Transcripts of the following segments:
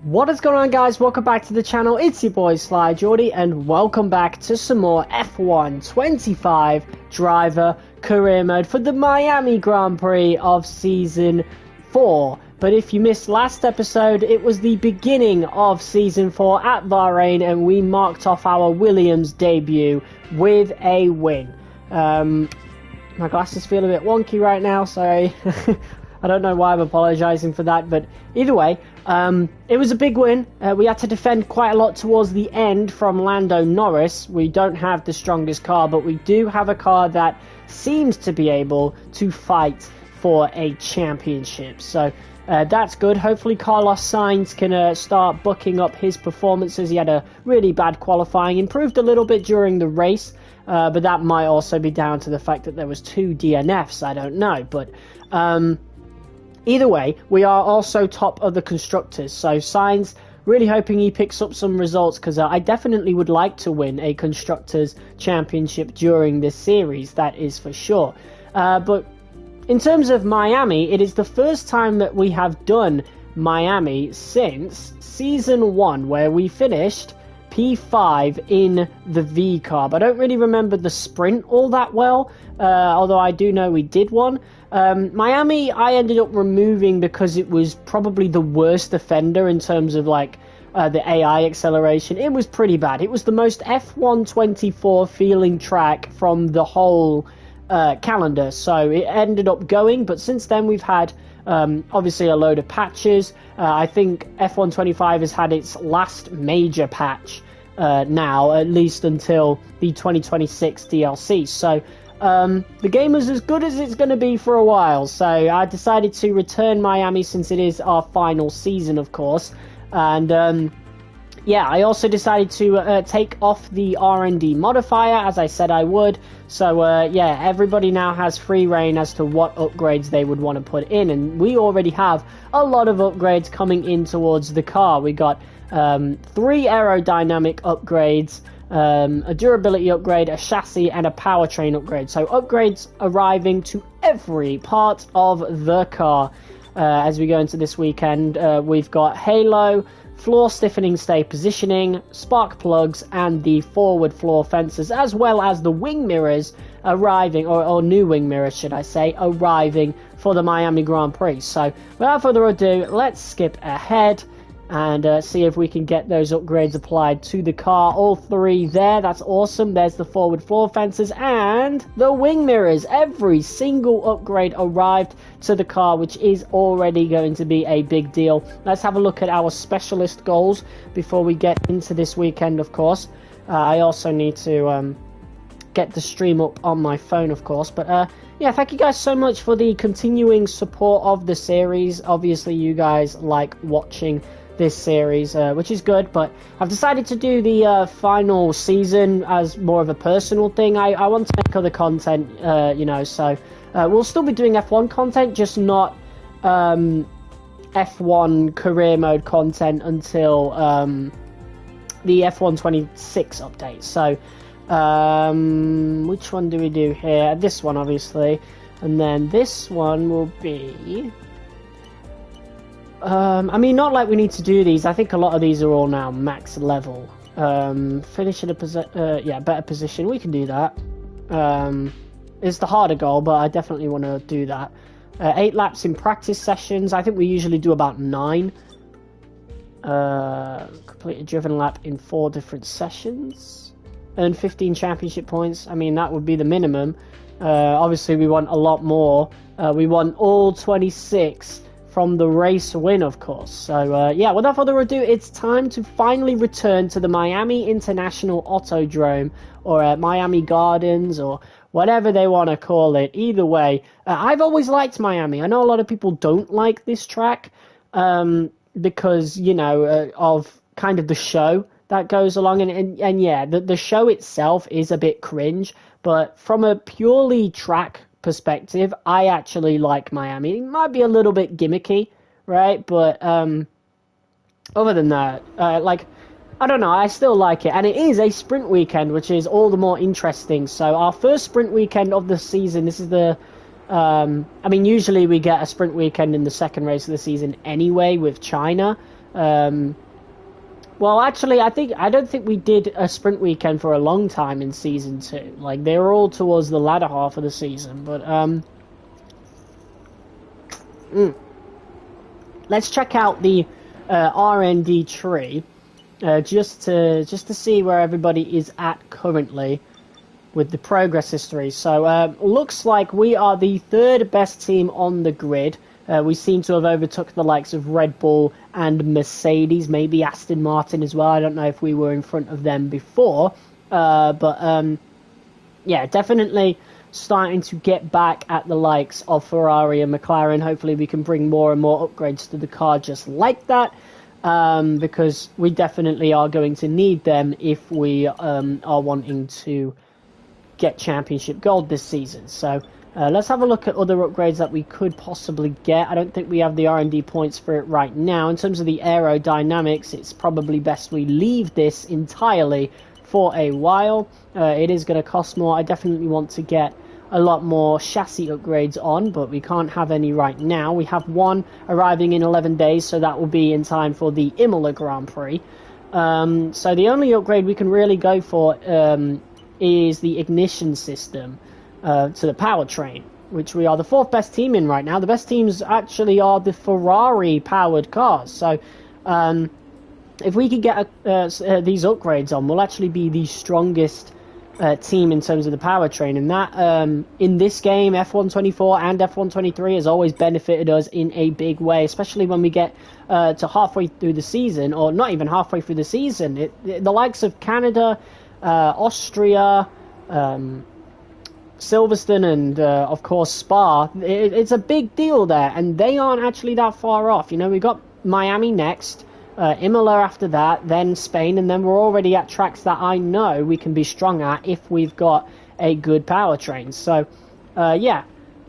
What is going on, guys? Welcome back to the channel. It's your boy Sly Jordy, and welcome back to some more F1 25 driver career mode for the Miami Grand Prix of season 4. But if you missed last episode, it was the beginning of season 4 at Bahrain, and we marked off our Williams debut with a win. My glasses feel a bit wonky right now, sorry. I don't know why I'm apologising for that, but either way, it was a big win. We had to defend quite a lot towards the end from Lando Norris. We don't have the strongest car, but we do have a car that seems to be able to fight for a championship. So that's good. Hopefully Carlos Sainz can start bucking up his performances. He had a really bad qualifying, improved a little bit during the race, but that might also be down to the fact that there was 2 DNFs. I don't know, but either way, we are also top of the constructors, so Sainz, really hoping he picks up some results, because I definitely would like to win a constructors championship during this series, that is for sure. But in terms of Miami, it is the first time that we have done Miami since season 1, where we finished P5 in the V car. But I don't really remember the sprint all that well, although I do know we did one. Miami, I ended up removing because it was probably the worst offender in terms of like the AI acceleration. It was pretty bad. It was the most F1 24 feeling track from the whole calendar, so it ended up going. But since then we've had obviously a load of patches. I think F1 25 has had its last major patch now, at least until the 2026 DLC. So the game is as good as it's going to be for a while, so I decided to return Miami since it is our final season, of course. And yeah, I also decided to take off the R&D modifier, as I said I would. So yeah, everybody now has free reign as to what upgrades they would want to put in, and we already have a lot of upgrades coming in towards the car. We got 3 aerodynamic upgrades, a durability upgrade, a chassis, and a powertrain upgrade. So upgrades arriving to every part of the car as we go into this weekend. We've got halo, floor stiffening stay positioning, spark plugs, and the forward floor fences, as well as the wing mirrors arriving, or new wing mirrors should I say, arriving for the Miami Grand Prix. So without further ado, let's skip ahead and see if we can get those upgrades applied to the car. All 3 there, that's awesome. There's the forward floor fences and the wing mirrors. Every single upgrade arrived to the car, which is already going to be a big deal. Let's have a look at our specialist goals before we get into this weekend, of course. I also need to get the stream up on my phone, of course. But yeah, thank you guys so much for the continuing support of the series. Obviously, you guys like watching this series, which is good, but I've decided to do the final season as more of a personal thing. I want to make other content, you know, so we'll still be doing F1 content, just not F1 career mode content until the F1 26 update. So which one do we do here? This one, obviously, and then this one will be I mean, not like we need to do these. I think a lot of these are all now max level. Finish in a better position. We can do that. It's the harder goal, but I definitely want to do that. 8 laps in practice sessions. I think we usually do about 9. Complete a driven lap in 4 different sessions. Earn 15 championship points. I mean, that would be the minimum. Obviously, we want a lot more. We want all 26 from the race win, of course. So yeah, without further ado, it's time to finally return to the Miami International Autodrome, or Miami Gardens, or whatever they want to call it. Either way, I've always liked Miami. I know a lot of people don't like this track because, you know, of kind of the show that goes along, and yeah, the show itself is a bit cringe, but from a purely track perspective, I actually like Miami. It might be a little bit gimmicky, right? But other than that, like, I don't know, I still like it. And it is a sprint weekend, which is all the more interesting. So our first sprint weekend of the season, this is the I mean, usually we get a sprint weekend in the second race of the season anyway with China, Well, actually, I don't think we did a sprint weekend for a long time in Season 2. Like, they were all towards the latter half of the season, but, let's check out the R&D tree, just to see where everybody is at currently with the progress history. So, looks like we are the third best team on the grid. We seem to have overtook the likes of Red Bull and Mercedes, maybe Aston Martin as well. I don't know if we were in front of them before, but yeah, definitely starting to get back at the likes of Ferrari and McLaren. Hopefully we can bring more and more upgrades to the car just like that, because we definitely are going to need them if we are wanting to get championship gold this season. So let's have a look at other upgrades that we could possibly get. I don't think we have the R&D points for it right now. In terms of the aerodynamics, it's probably best we leave this entirely for a while. It is going to cost more. I definitely want to get a lot more chassis upgrades on, but we can't have any right now. We have one arriving in 11 days, so that will be in time for the Imola Grand Prix. So the only upgrade we can really go for is the ignition system to the powertrain, which we are the fourth best team in right now. The best teams actually are the Ferrari powered cars. So if we could get these upgrades on, we'll actually be the strongest team in terms of the powertrain, and that in this game F124 and F123 has always benefited us in a big way, especially when we get to halfway through the season, or not even halfway through the season. The likes of Canada, Austria, Silverstone, and of course Spa, it's a big deal there, and they aren't actually that far off. You know, we've got Miami next, Imola after that, then Spain, and then we're already at tracks that I know we can be strong at if we've got a good powertrain. So yeah,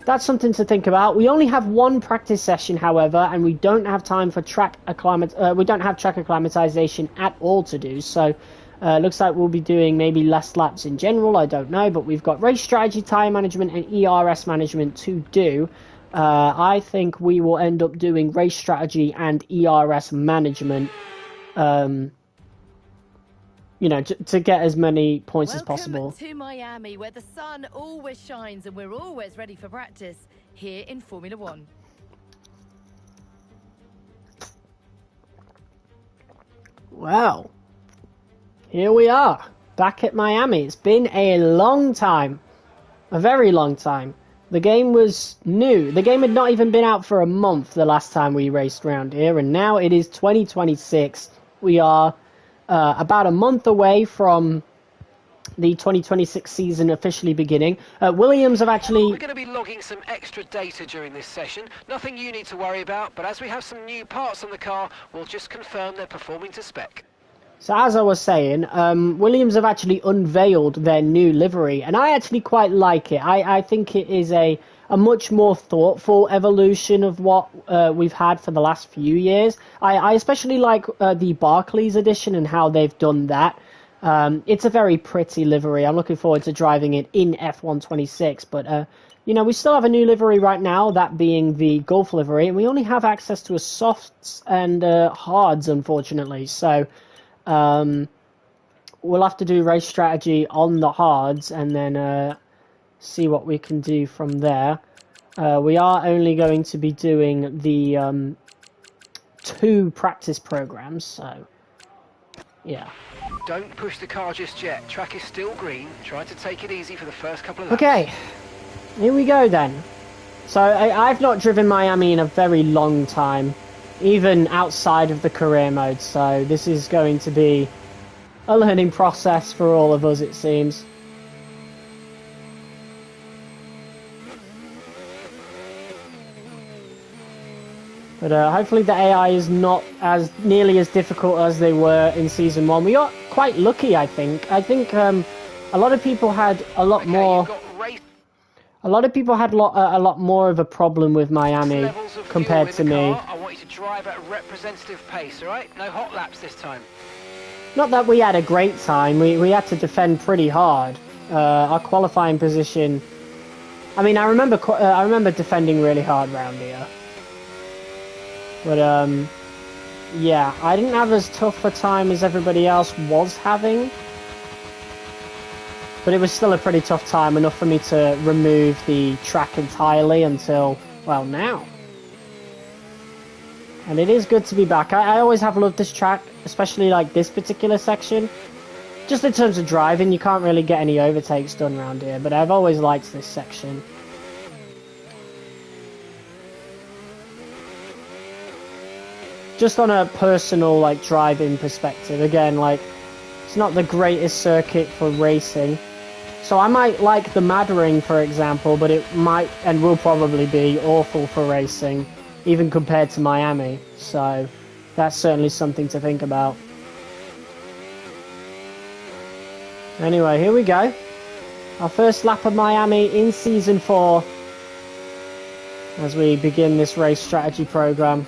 that's something to think about. We only have one practice session, however, and we don't have time for track acclimatization at all to do. So looks like we'll be doing maybe less laps in general, I don't know, but we've got race strategy, tyre management, and ERS management to do. I think we will end up doing race strategy and ERS management, you know, to get as many points as possible. Welcome to Miami, where the sun always shines and we're always ready for practice here in Formula One. Well, here we are, back at Miami. It's been a long time, a very long time. The game was new. The game had not even been out for a month the last time we raced around here, and now it is 2026. We are about a month away from the 2026 season officially beginning. Williams have actually... We're going to be logging some extra data during this session. Nothing you need to worry about, but as we have some new parts on the car, we'll just confirm they're performing to spec. So as I was saying, Williams have actually unveiled their new livery, and I actually quite like it. I think it is a much more thoughtful evolution of what we've had for the last few years. I especially like the Barclays edition and how they've done that. It's a very pretty livery. I'm looking forward to driving it in F126, but you know, we still have a new livery right now, that being the Gulf livery, and we only have access to a softs and hards, unfortunately. So we'll have to do race strategy on the hards and then see what we can do from there. We are only going to be doing the 2 practice programs, so yeah. Don't push the car just yet. Track is still green. Try to take it easy for the first couple of laps. Okay, here we go then. So I've not driven Miami in a very long time, even outside of the career mode, so this is going to be a learning process for all of us, it seems. But hopefully the AI is not as nearly as difficult as they were in Season 1. We got quite lucky, I think. I think a lot of people had a lot more... A lot of people had a lot more of a problem with Miami compared to me. I want you to drive at a representative pace, alright? No hot laps this time. Not that we had a great time. We had to defend pretty hard. Our qualifying position... I mean, I remember defending really hard round here. But, yeah, I didn't have as tough a time as everybody else was having. But it was still a pretty tough time, enough for me to remove the track entirely until, well, now. And it is good to be back. I always have loved this track, especially like this particular section. Just in terms of driving, you can't really get any overtakes done around here, but I've always liked this section. Just on a personal, like, driving perspective, again, like, it's not the greatest circuit for racing. So I might like the Maddering, for example, but it might and will probably be awful for racing, even compared to Miami. So that's certainly something to think about. Anyway, here we go. Our first lap of Miami in Season 4 as we begin this race strategy program.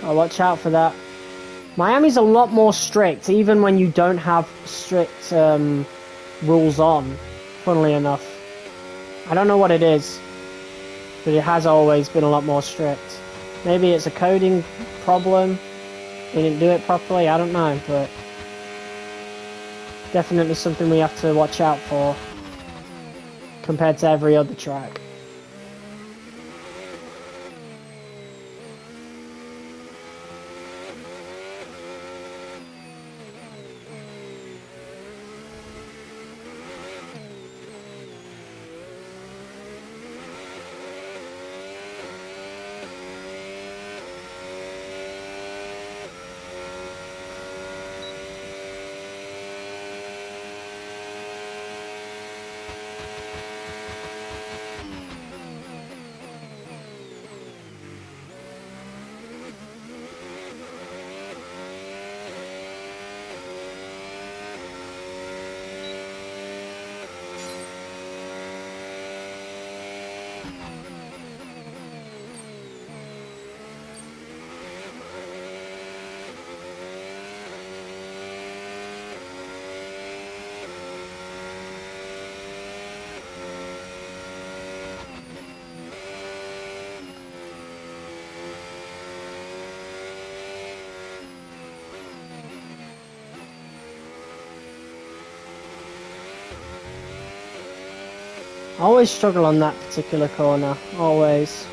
Oh, watch out for that. Miami's a lot more strict, even when you don't have strict rules on, funnily enough. I don't know what it is, but it has always been a lot more strict. Maybe it's a coding problem, we didn't do it properly, I don't know, but definitely something we have to watch out for compared to every other track. I always struggle on that particular corner, always.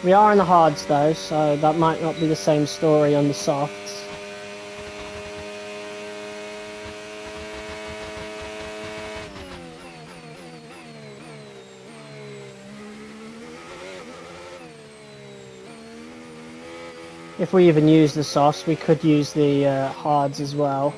We are in the hards though, so that might not be the same story on the softs. If we even use the softs, we could use the hards as well.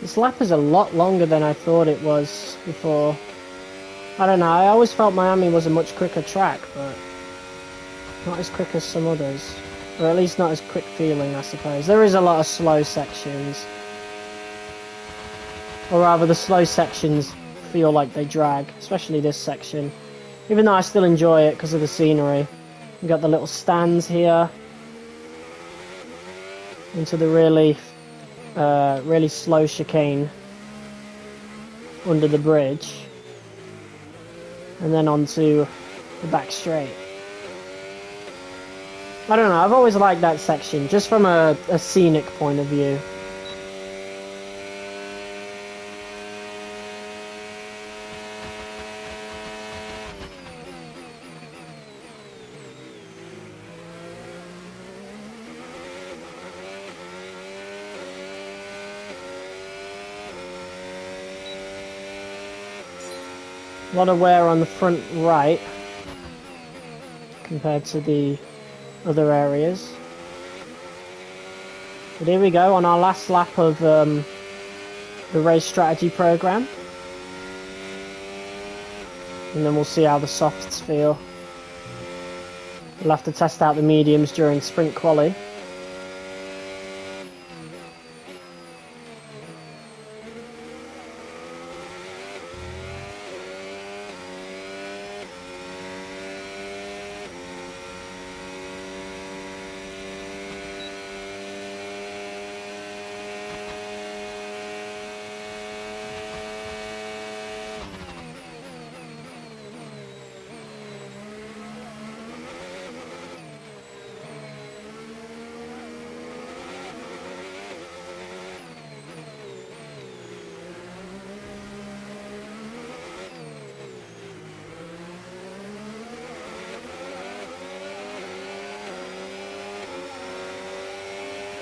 This lap is a lot longer than I thought it was before. I don't know, I always felt Miami was a much quicker track, but not as quick as some others. Or at least not as quick feeling, I suppose. There is a lot of slow sections. Or rather, the slow sections feel like they drag, especially this section. Even though I still enjoy it because of the scenery. We've got the little stands here. Into the really slow chicane under the bridge. And then onto the back straight. I don't know, I've always liked that section, just from a scenic point of view. A lot of wear on the front right compared to the other areas. But here we go on our last lap of the race strategy program. And then we'll see how the softs feel. We'll have to test out the mediums during sprint quali.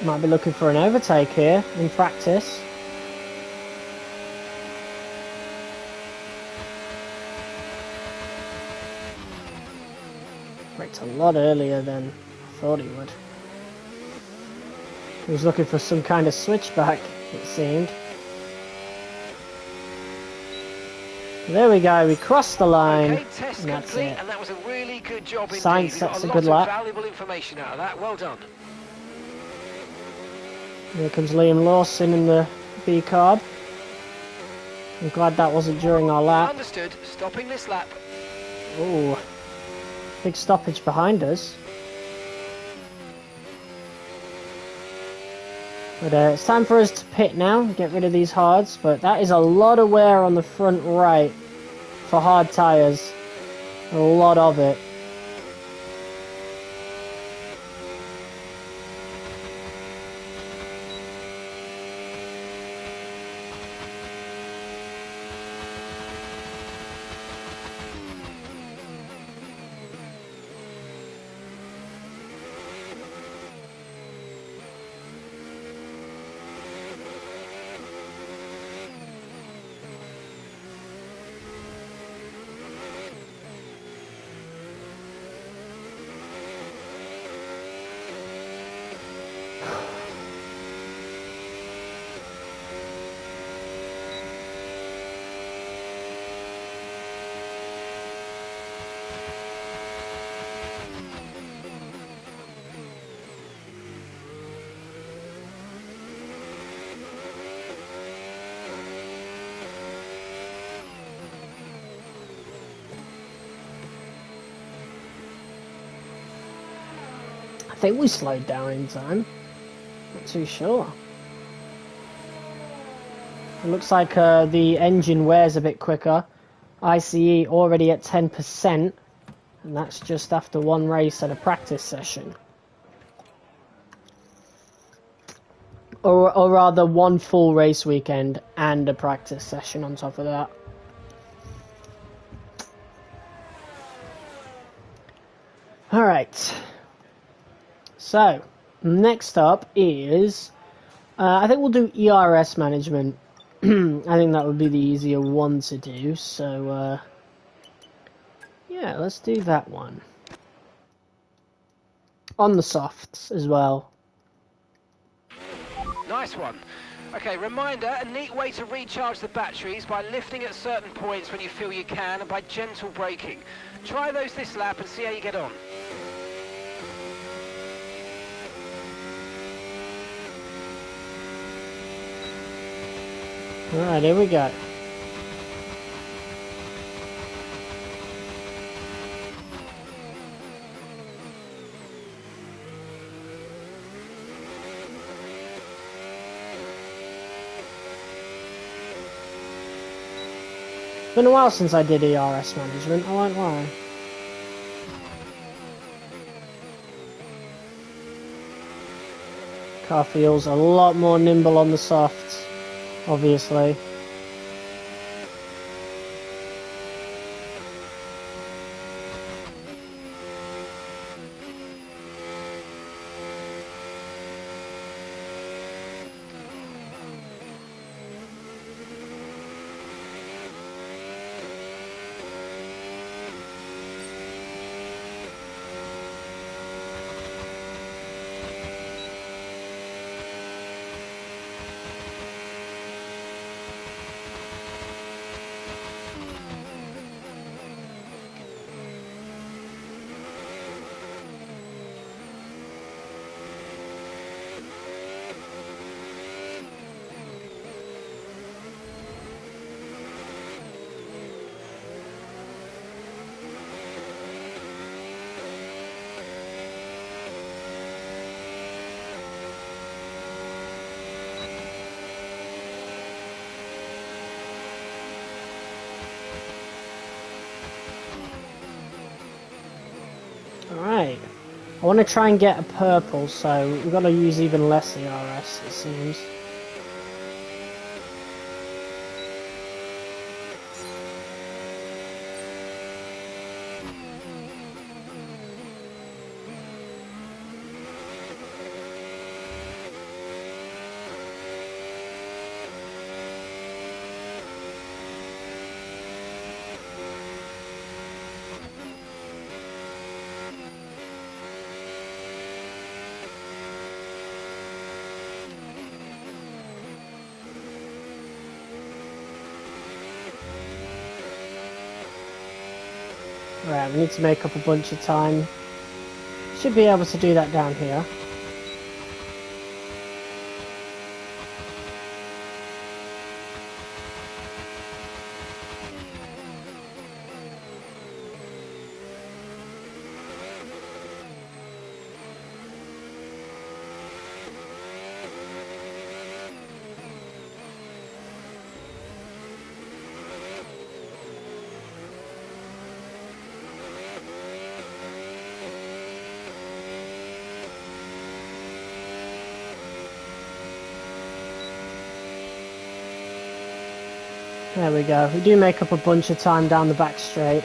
Might be looking for an overtake here in practice. Braked a lot earlier than I thought he would. He was looking for some kind of switchback, it seemed. There we go, we crossed the line, Okay, test and that's complete, it. and that was a really good job indeed. Sainz We got sets a a lot good of lap. valuable information out of that. Well done. Here comes Liam Lawson in the B carb. I'm glad that wasn't during our lap. Understood. Stopping this lap. Oh, big stoppage behind us. But it's time for us to pit now, get rid of these hards. But that is a lot of wear on the front right for hard tyres. A lot of it. I think we slowed down in time. Not too sure. It looks like the engine wears a bit quicker. ICE already at 10%, and that's just after one race and a practice session. Or rather, one full race weekend and a practice session on top of that. Alright. So, next up is... I think we'll do ERS management. I think that would be the easier one to do, so... yeah, let's do that one. On the softs as well. Nice one. Okay, reminder, a neat way to recharge the batteries by lifting at certain points when you feel you can and by gentle braking. Try those this lap and see how you get on. Alright, here we go. Been a while since I did ERS management, I won't lie. Car feels a lot more nimble on the softs, obviously. Alright. I want to try and get a purple, so we've got to use even less ERS, it seems. Right, we need to make up a bunch of time. Should be able to do that down here. There we go. We do make up a bunch of time down the back straight.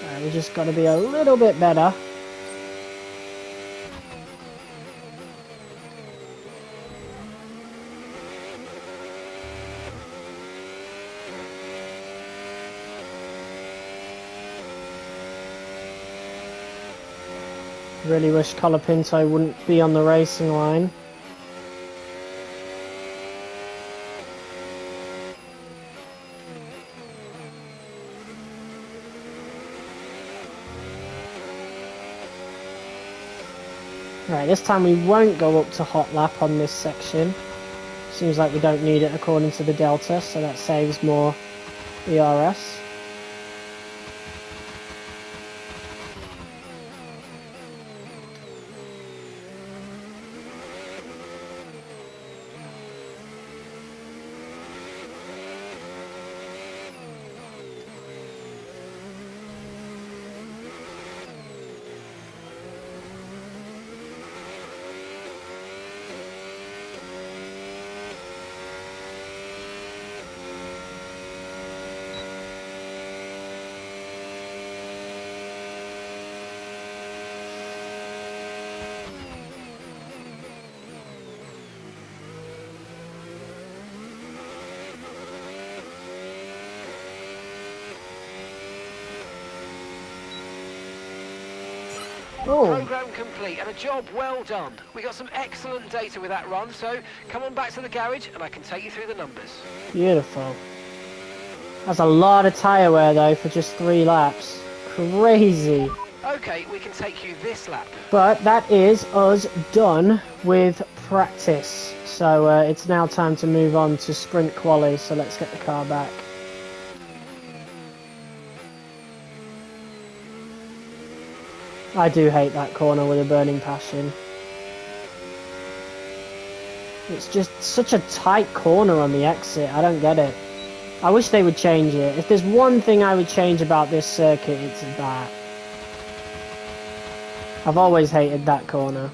Right, we just got to be a little bit better. Really wish Colapinto wouldn't be on the racing line. Right, this time we won't go up to hot lap on this section. Seems like we don't need it according to the Delta, so that saves more ERS. Oh. Program complete and a job well done. We got some excellent data with that run, so come on back to the garage and I can take you through the numbers. Beautiful. That's a lot of tyre wear though for just 3 laps. Crazy. Okay, we can take you this lap. But that is us done with practice. So it's now time to move on to sprint quali, so let's get the car back. I do hate that corner with a burning passion. It's just such a tight corner on the exit, I don't get it. I wish they would change it. If there's one thing I would change about this circuit, it's that. I've always hated that corner.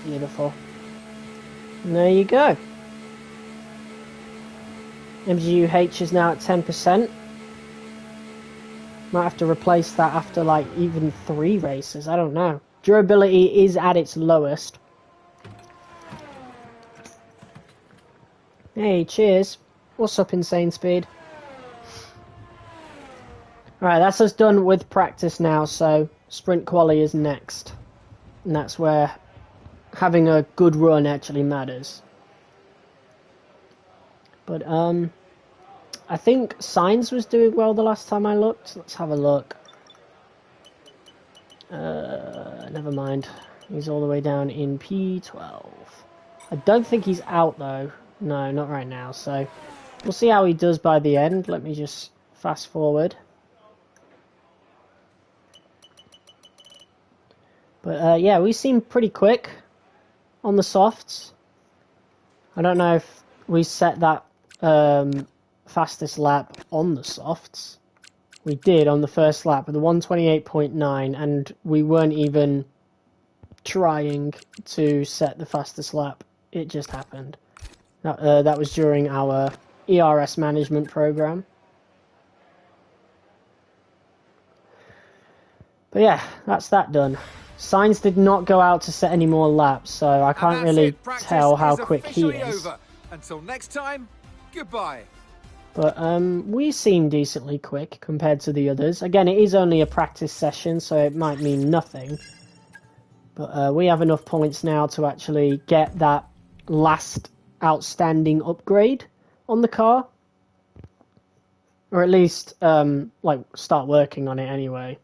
Beautiful. And there you go. MGUH is now at 10%. Might have to replace that after like even 3 races, I don't know. Durability is at its lowest. Hey, cheers. What's up, Insane Speed? Alright, that's us done with practice now, so sprint quali is next. And that's where having a good run actually matters. But I think Sainz was doing well the last time I looked. Let's have a look. Never mind. He's all the way down in P12. I don't think he's out though. No, not right now. So we'll see how he does by the end. Let me just fast forward. But yeah, we seem pretty quick on the softs. I don't know if we set that fastest lap on the softs. We did on the first lap with a 128.9, and we weren't even trying to set the fastest lap. It just happened. That was during our ERS management program. But yeah, that's that done. Sainz did not go out to set any more laps, so I can't really tell how quick he is. Until next time, goodbye. But we seem decently quick compared to the others. Again, it is only a practice session, so it might mean nothing. But we have enough points now to actually get that last outstanding upgrade on the car. Or at least, like, start working on it anyway.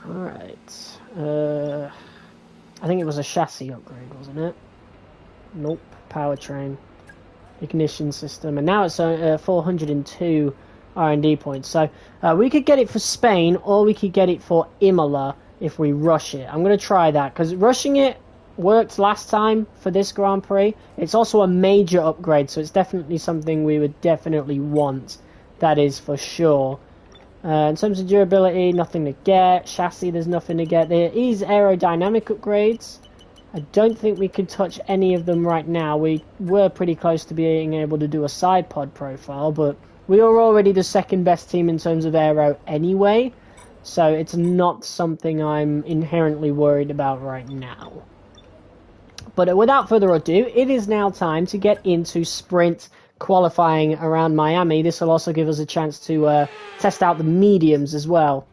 Alright. I think it was a chassis upgrade, wasn't it? Nope. Powertrain. Ignition system. And now it's 402 R&D points. So we could get it for Spain, or we could get it for Imola if we rush it. I'm going to try that, because rushing it worked last time for this Grand Prix. It's also a major upgrade, so it's definitely something we would definitely want. That is for sure. In terms of durability, nothing to get. Chassis, there's nothing to get. There is aerodynamic upgrades. I don't think we can touch any of them right now. We were pretty close to being able to do a side pod profile, but we are already the second best team in terms of aero anyway, so it's not something I'm inherently worried about right now. But without further ado, it is now time to get into sprint qualifying around Miami. This will also give us a chance to test out the mediums as well.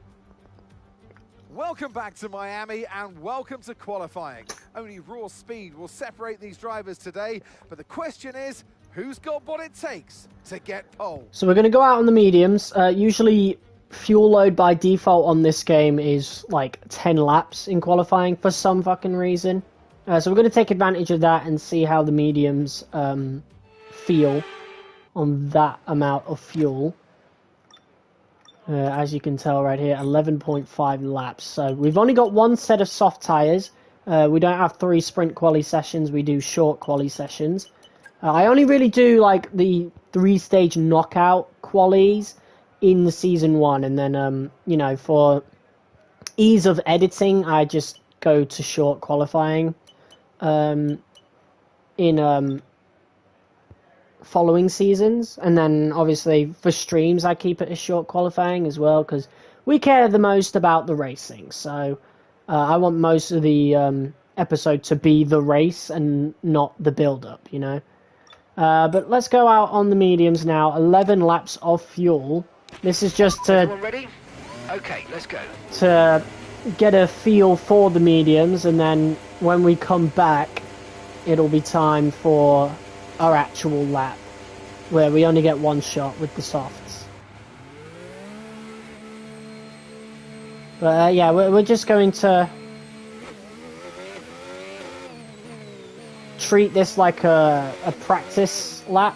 Welcome back to Miami and welcome to qualifying. Only raw speed will separate these drivers today, but the question is, who's got what it takes to get pole? So we're going to go out on the mediums. Usually fuel load by default on this game is like 10 laps in qualifying for some fucking reason. So we're going to take advantage of that and see how the mediums feel on that amount of fuel. As you can tell right here, 11.5 laps. So we've only got one set of soft tyres. We don't have 3 sprint quali sessions. We do short quali sessions. I only really do like the 3-stage knockout qualies in the season 1, and then you know, for ease of editing, I just go to short qualifying in following seasons, and then obviously for streams I keep it as short qualifying as well, because we care the most about the racing. So I want most of the episode to be the race and not the build-up, you know. But let's go out on the mediums now. 11 laps of fuel. This is just to... Everyone ready? Okay, let's go. To get a feel for the mediums, and then when we come back, it'll be time for our actual lap, where we only get one shot with the softs. But yeah, we're just going to treat this like a practice lap.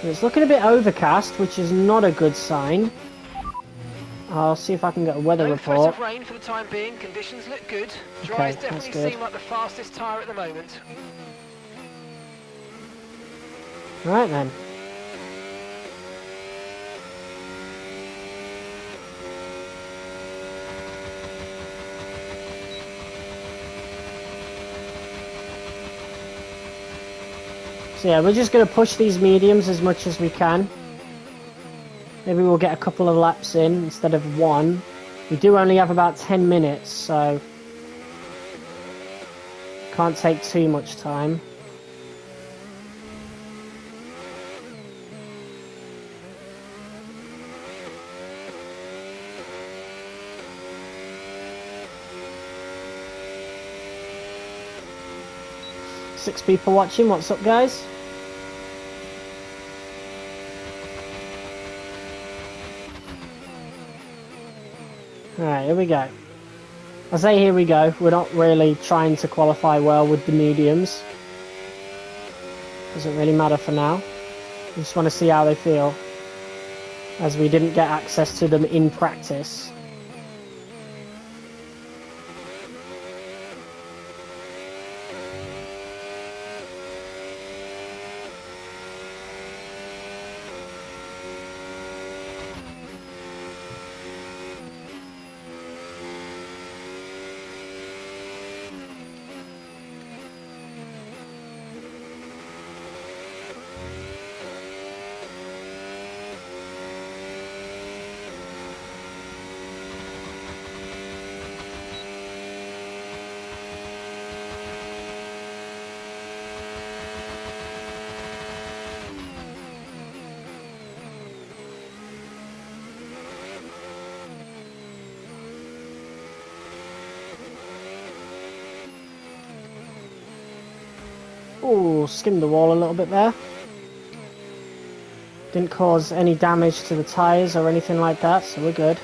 It's looking a bit overcast, which is not a good sign. I'll see if I can get a weather No report. threat of rain for the time being. Conditions look good. Dryers Okay, that's definitely good. seem like the fastest tyre at the moment. Right then. So yeah, we're just going to push these mediums as much as we can. Maybe we'll get a couple of laps in instead of one. We do only have about 10 minutes, so can't take too much time. Six people watching. What's up, guys? Alright, here we go. I say here we go. We're not really trying to qualify well with the mediums. Doesn't really matter for now. We just want to see how they feel, as we didn't get access to them in practice. Ooh, skimmed the wall a little bit there. Didn't cause any damage to the tyres or anything like that, so we're good.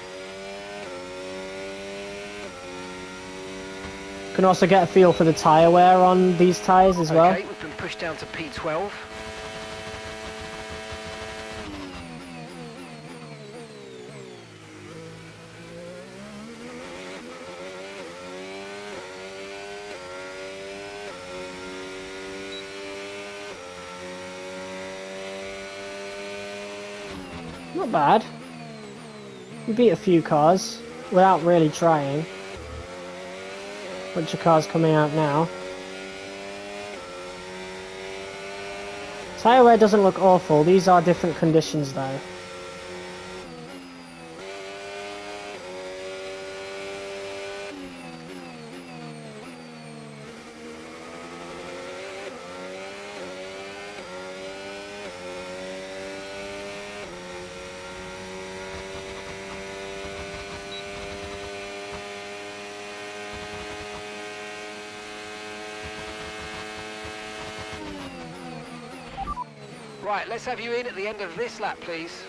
Can also get a feel for the tyre wear on these tyres as well. Okay, we've been pushed down to P12. Not bad. We beat a few cars without really trying. Bunch of cars coming out now. Tyre wear doesn't look awful. These are different conditions though. Right, let's have you in at the end of this lap, please.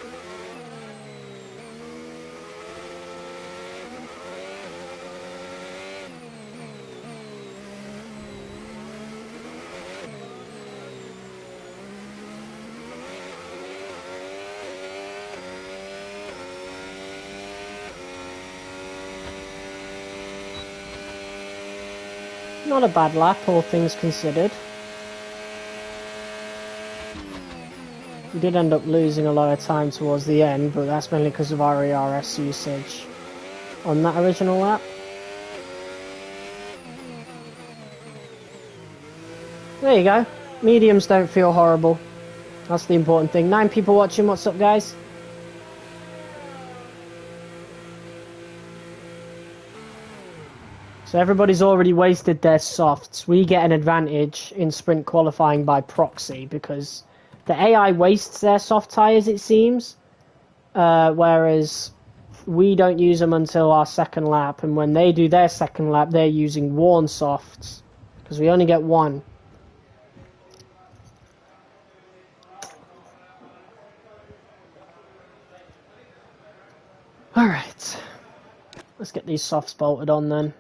Not a bad lap, all things considered. We did end up losing a lot of time towards the end, but that's mainly because of our ERS usage on that original lap. There you go. Mediums don't feel horrible. That's the important thing. 9 people watching. What's up, guys? So everybody's already wasted their softs. We get an advantage in sprint qualifying by proxy because the AI wastes their soft tyres, it seems, whereas we don't use them until our second lap, and when they do their second lap, they're using worn softs because we only get one. Alright, let's get these softs bolted on then.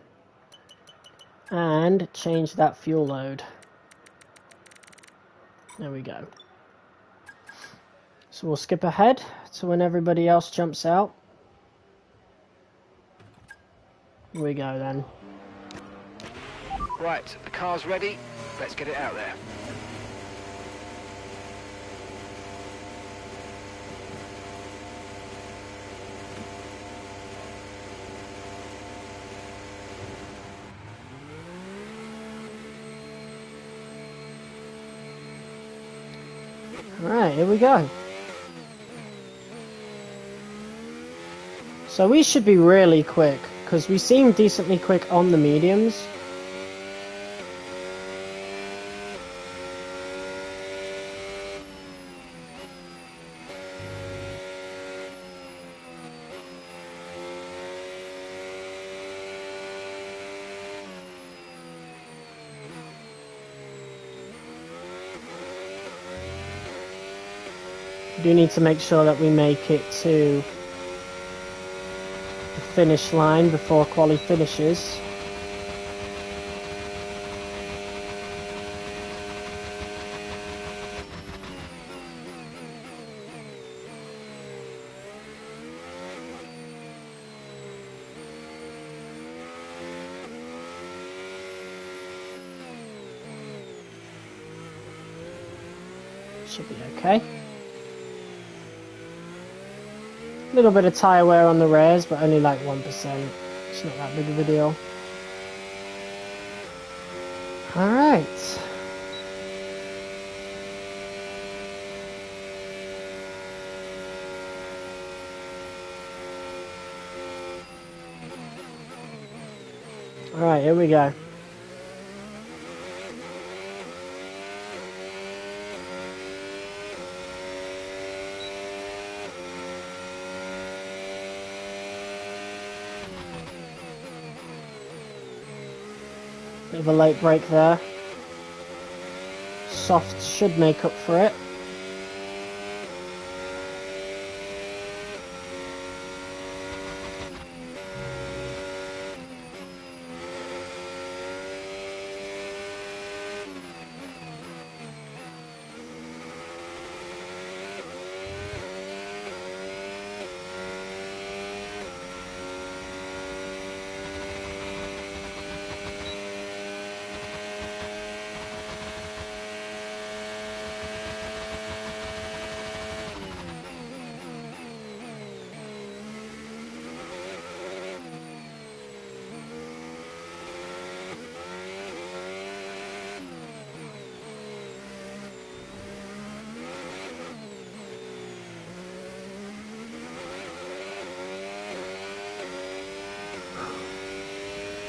And change that fuel load. There we go. So we'll skip ahead to when everybody else jumps out. Here we go then. Right, the car's ready. Let's get it out there. Alright, here we go. So we should be really quick, because we seem decently quick on the mediums. We do need to make sure that we make it to the finish line before quali finishes. Should be okay. A little bit of tyre wear on the rears, but only like 1%. It's not that big of a deal. Alright. Alright, here we go. Bit of a late break there. Soft should make up for it.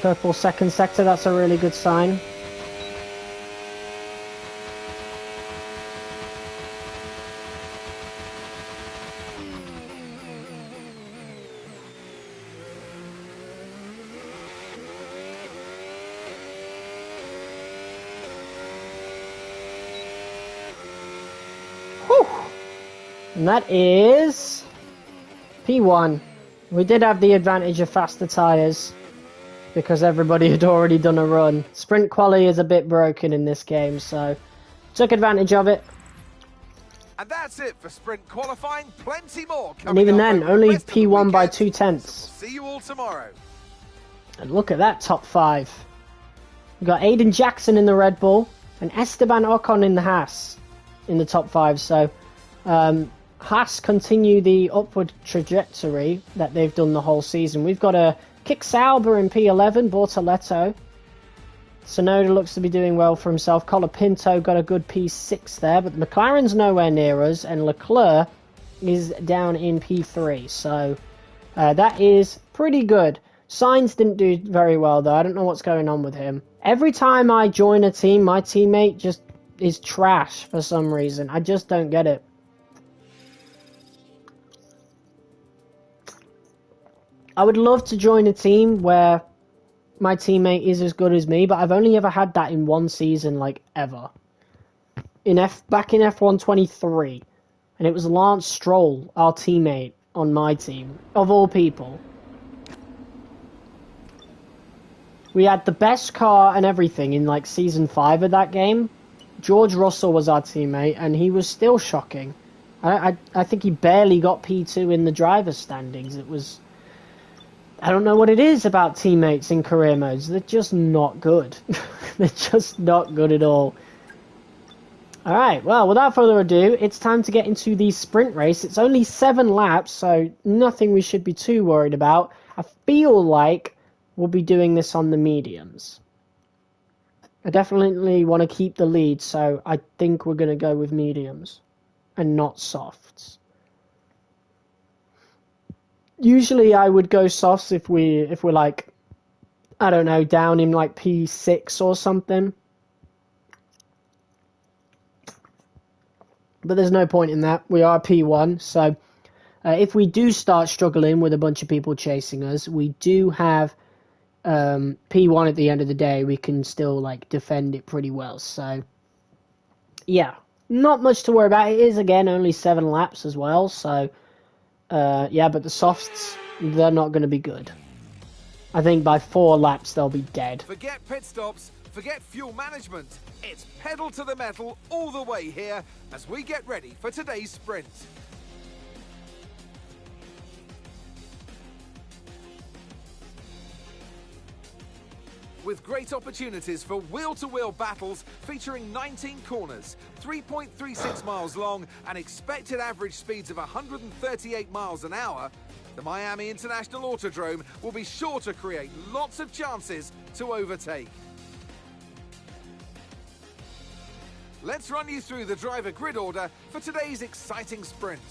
Purple second sector, that's a really good sign. Whew. And that is P1. We did have the advantage of faster tyres, because everybody had already done a run. Sprint quali is a bit broken in this game, so took advantage of it. And that's it for sprint qualifying. Plenty more coming. And even up then, over the only rest of the P1 by weekend. 2/10. So we'll see you all tomorrow. And look at that top 5. We've got Aiden Jackson in the Red Bull and Esteban Ocon in the Haas in the top 5. So Haas continue the upward trajectory that they've done the whole season. We've got a Kick Sauber in P11, Bortoletto. Sonoda looks to be doing well for himself. Colapinto got a good P6 there, but McLaren's nowhere near us, and Leclerc is down in P3. So that is pretty good. Sainz didn't do very well, though. I don't know what's going on with him. Every time I join a team, my teammate just is trash for some reason. I just don't get it. I would love to join a team where my teammate is as good as me, but I've only ever had that in one season, like, ever. Back in F1 23, and it was Lance Stroll, our teammate, on my team, of all people. We had the best car and everything in, like, Season 5 of that game. George Russell was our teammate, and he was still shocking. I think he barely got P2 in the driver's standings. It was... I don't know what it is about teammates in career modes. They're just not good. They're just not good at all. Alright, well, without further ado, it's time to get into the sprint race. It's only 7 laps, so nothing we should be too worried about. I feel like we'll be doing this on the mediums. I definitely want to keep the lead, so I think we're going to go with mediums and not softs. Usually I would go softs if we're like, I don't know, down in like P6 or something. But there's no point in that. We are P1, so if we do start struggling with a bunch of people chasing us, we do have P1 at the end of the day. We can still like defend it pretty well. So yeah, not much to worry about. It is again only 7 laps as well, so yeah, but the softs, they're not going to be good. I think by 4 laps they'll be dead. Forget pit stops, forget fuel management. It's pedal to the metal all the way here as we get ready for today's sprint. With great opportunities for wheel-to-wheel battles featuring 19 corners, 3.36 miles long and expected average speeds of 138 miles an hour, the Miami International Autodrome will be sure to create lots of chances to overtake. Let's run you through the driver grid order for today's exciting sprint.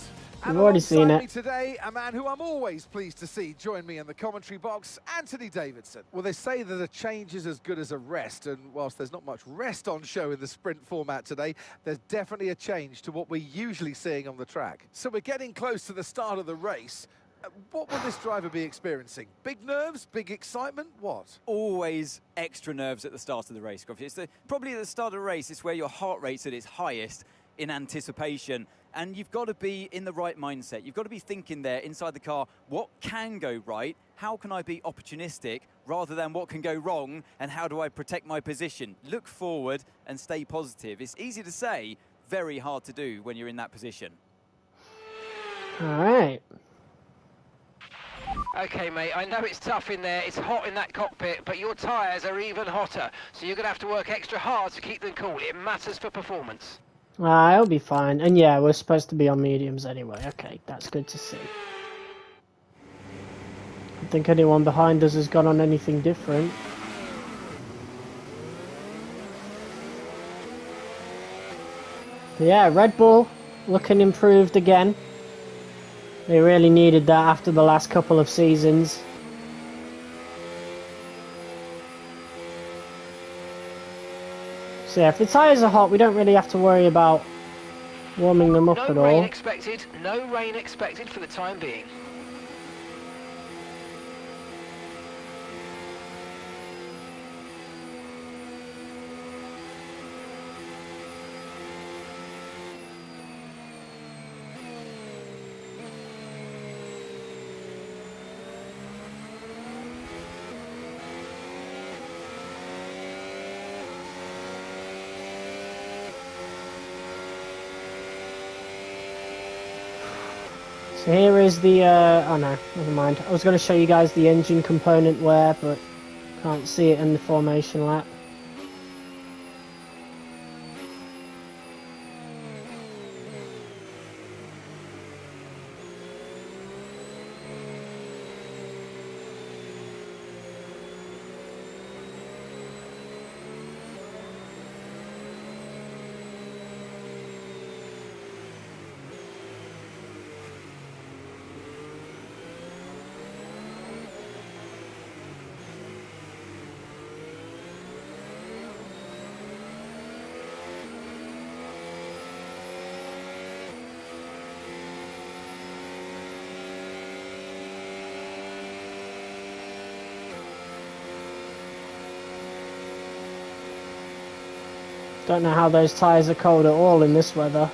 We've already seen it. Today, a man who I'm always pleased to see join me in the commentary box, Anthony Davidson. Well, they say that a change is as good as a rest, and whilst there's not much rest on show in the sprint format today, there's definitely a change to what we're usually seeing on the track. So we're getting close to the start of the race. What will this driver be experiencing? Big nerves, big excitement, what? Always extra nerves at the start of the race, Goffy. Probably at the start of the race, it's where your heart rate's at its highest in anticipation. And you've got to be in the right mindset. You've got to be thinking there inside the car, what can go right? How can I be opportunistic rather than what can go wrong? And how do I protect my position? Look forward and stay positive. It's easy to say, very hard to do when you're in that position. All right. Okay, mate, I know it's tough in there, it's hot in that cockpit, but your tyres are even hotter, so you're going to have to work extra hard to keep them cool. It matters for performance. It'll be fine. And yeah, we're supposed to be on mediums anyway. Okay, that's good to see. I don't think anyone behind us has gone on anything different. Yeah, Red Bull looking improved again. They really needed that after the last couple of seasons. So yeah, if the tyres are hot, we don't really have to worry about warming them up at all. No rain expected, no rain expected for the time being. So here is the, oh no, never mind. I was going to show you guys the engine component wear, but can't see it in the formation lap. Don't know how those tyres are cold at all in this weather.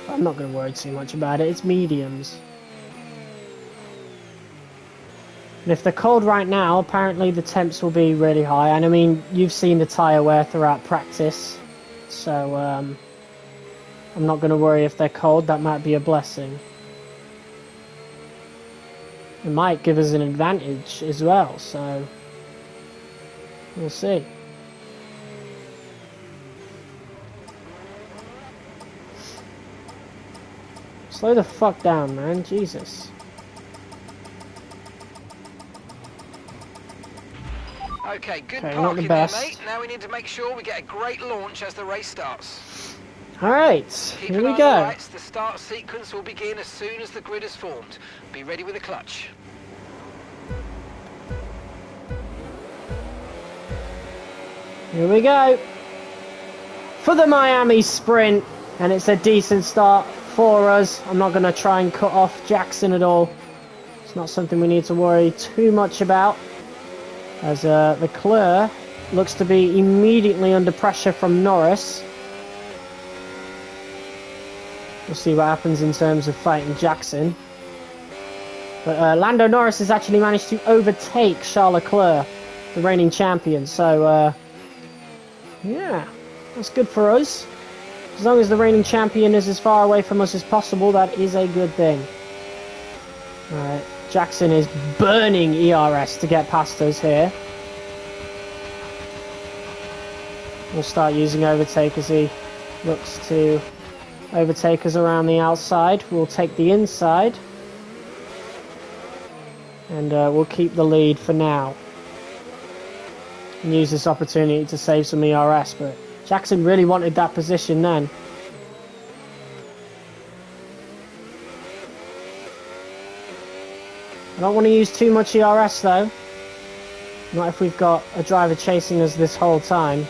I'm not going to worry too much about it. It's mediums. And if they're cold right now, apparently the temps will be really high. And I mean, you've seen the tyre wear throughout practice. So, I'm not going to worry if they're cold. That might be a blessing. It might give us an advantage as well, so we'll see. Slow the fuck down, man. Jesus. Okay, good Okay, not the parking there, best. mate. Now we need to make sure we get a great launch as the race starts. Alright, Keep here an we eye on go. the lights. The start sequence will begin as soon as the grid is formed. Be ready with the clutch. Here we go. For the Miami sprint. And it's a decent start for us. I'm not going to try and cut off Jackson at all. It's not something we need to worry too much about. As Leclerc looks to be immediately under pressure from Norris. We'll see what happens in terms of fighting Jackson. But Lando Norris has actually managed to overtake Charles Leclerc, the reigning champion. So, yeah, that's good for us. As long as the reigning champion is as far away from us as possible, that is a good thing. Alright, Jackson is burning ERS to get past us here. We'll start using overtake as he looks to overtake us around the outside. We'll take the inside. And we'll keep the lead for now. And use this opportunity to save some ERS, but Jackson really wanted that position then. I don't want to use too much ERS though. Not if we've got a driver chasing us this whole time.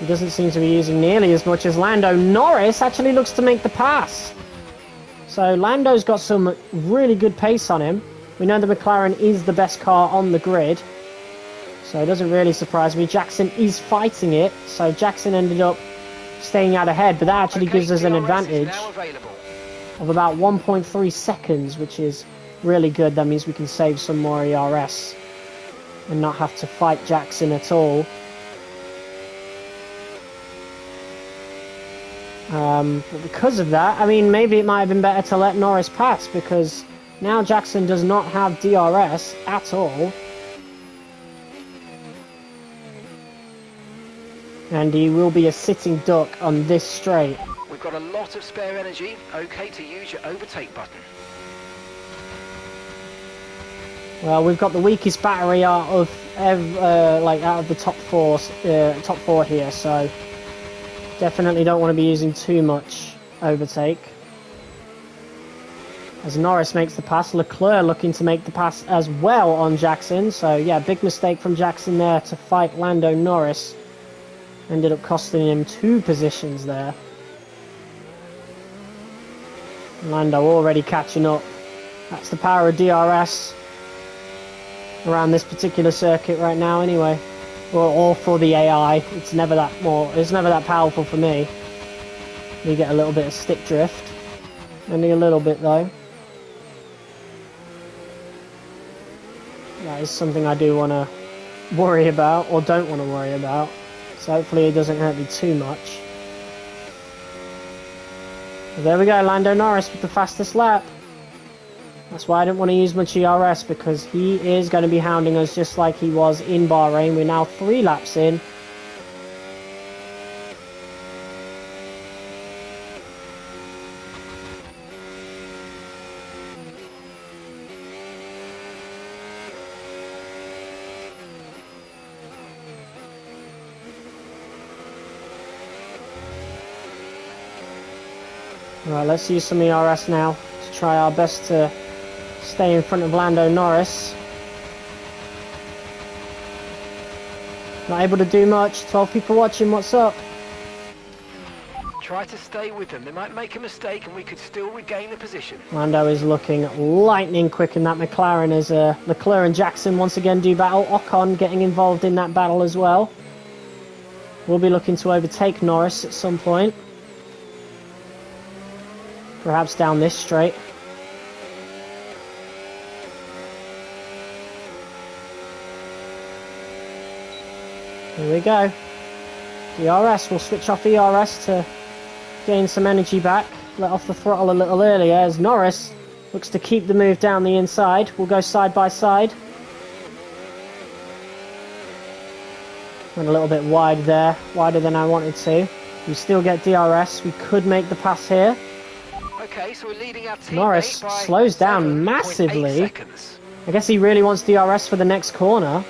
He doesn't seem to be using nearly as much as Lando. Norris actually looks to make the pass. So Lando's got some really good pace on him. We know the McLaren is the best car on the grid. So it doesn't really surprise me. Jackson is fighting it. So Jackson ended up staying out ahead. But that actually gives us an advantage of about 1.3 seconds, which is really good. That means we can save some more ERS and not have to fight Jackson at all. But because of that, I mean, maybe it might have been better to let Norris pass, because now Jackson does not have DRS at all. And he will be a sitting duck on this straight. We've got a lot of spare energy. Okay to use your overtake button. Well, we've got the weakest battery out of the top four here, so definitely don't want to be using too much overtake. As Norris makes the pass, Leclerc looking to make the pass as well on Jackson. So yeah, big mistake from Jackson there to fight Lando Norris. Ended up costing him 2 positions there. Lando already catching up. That's the power of DRS around this particular circuit right now anyway. Or for the AI. It's never that powerful for me. You get a little bit of stick drift. Only a little bit though. That is something I do want to worry about, or don't want to worry about. So hopefully it doesn't hurt me too much. But there we go, Lando Norris with the fastest lap. That's why I didn't want to use much ERS, because he is going to be hounding us just like he was in Bahrain. We're now 3 laps in. Right, let's use some ERS now to try our best to stay in front of Lando Norris. Not able to do much. 12 people watching, what's up? Try to stay with them. They might make a mistake and we could still regain the position. Lando is looking lightning quick in that McLaren as Leclerc and Jackson once again do battle. Ocon getting involved in that battle as well. We'll be looking to overtake Norris at some point. Perhaps down this straight. Here we go. DRS, we'll switch off ERS to gain some energy back. Let off the throttle a little earlier as Norris looks to keep the move down the inside. We'll go side by side. Went a little bit wide there, wider than I wanted to. We still get DRS, we could make the pass here. Okay, so we're leading our teammate Norris by slows down 7.8 massively. seconds. I guess he really wants DRS for the next corner.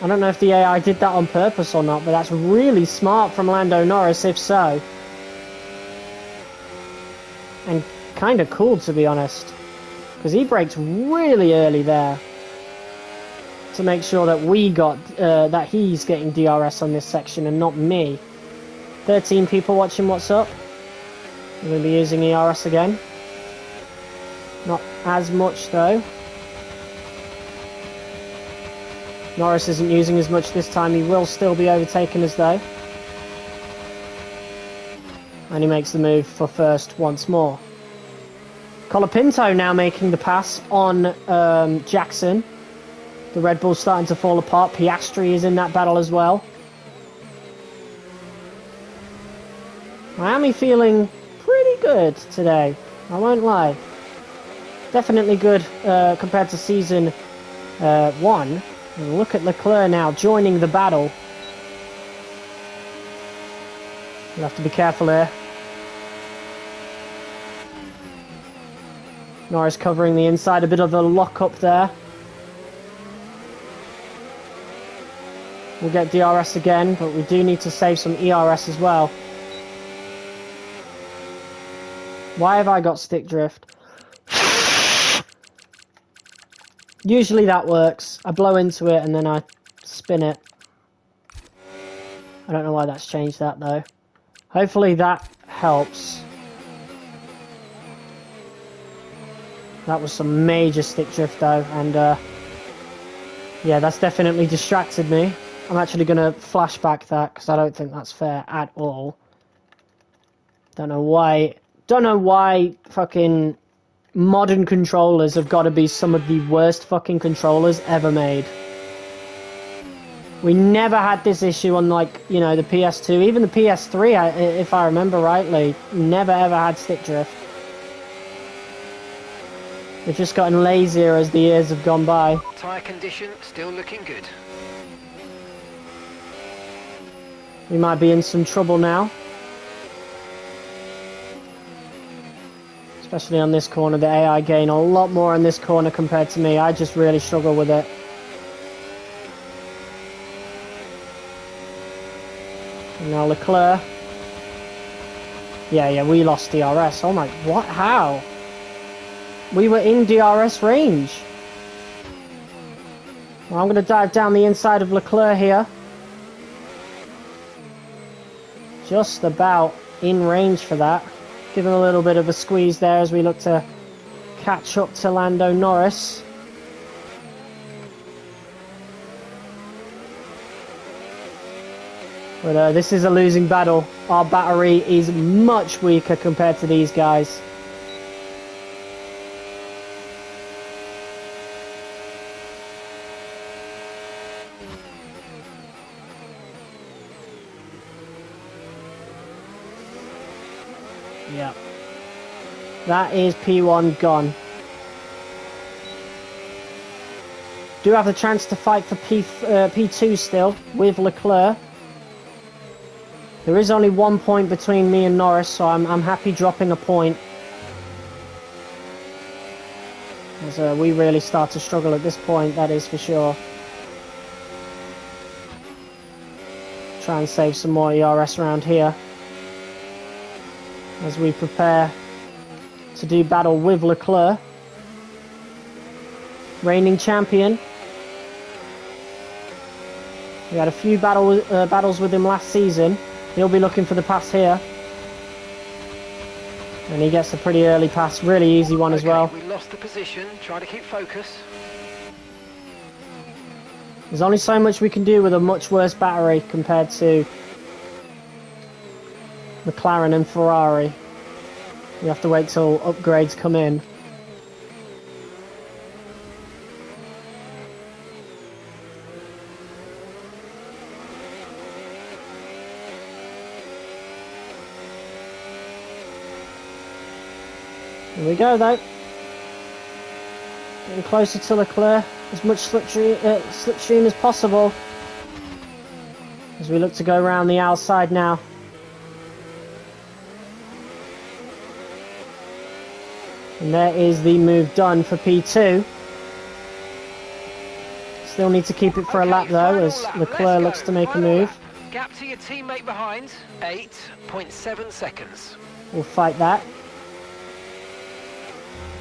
I don't know if the AI did that on purpose or not, but that's really smart from Lando Norris if so. And kind of cool, to be honest, because he braked really early there to make sure that we got that he's getting DRS on this section and not me. 13 people watching. What's up? We're going to be using ERS again. Not as much though. Norris isn't using as much this time. He will still be overtaken as though. And he makes the move for first once more. Colapinto now making the pass on Jackson. The Red Bull's starting to fall apart. Piastri is in that battle as well. Miami feeling pretty good today, I won't lie. Definitely good compared to season 1. And look at Leclerc now joining the battle. You'll have to be careful here. Norris covering the inside, a bit of a lock up there. We'll get DRS again, but we do need to save some ERS as well. Why have I got stick drift? Usually that works. I blow into it and then I spin it. I don't know why that's changed that though. Hopefully that helps. That was some major stick drift though, and yeah, that's definitely distracted me. I'm actually going to flashback that because I don't think that's fair at all. Don't know why fucking modern controllers have got to be some of the worst fucking controllers ever made. We never had this issue on, like, you know, the PS2, even the PS3, if I remember rightly, never ever had stick drift. They've just gotten lazier as the years have gone by. Tyre condition still looking good. We might be in some trouble now. Especially on this corner, the AI gain a lot more on this corner compared to me. I just really struggle with it. And now Leclerc. Yeah, we lost DRS. Oh my, what? How? We were in DRS range. Well, I'm going to dive down the inside of Leclerc here. Just about in range for that. Give him a little bit of a squeeze there as we look to catch up to Lando Norris. But this is a losing battle. Our battery is much weaker compared to these guys. Yeah. That is P1 gone. Do have the chance to fight for P2 still with Leclerc. There is only 1 point between me and Norris, so I'm happy dropping a point. As we really start to struggle at this point, that is for sure. Try and save some more ERS around here as we prepare to do battle with Leclerc, reigning champion. We had a few battles with him last season. He'll be looking for the pass here. And he gets a pretty early pass, really easy one as well. We lost the position, try to keep focus. There's only so much we can do with a much worse battery compared to McLaren and Ferrari. We have to wait till upgrades come in. Here we go though. Getting closer to Leclerc. As much slipstream as possible. As we look to go around the outside now. And there is the move done for P2. Still need to keep it for a lap though, as Leclerc looks to make a move. Gap to your teammate behind, 8.7 seconds. We'll fight that.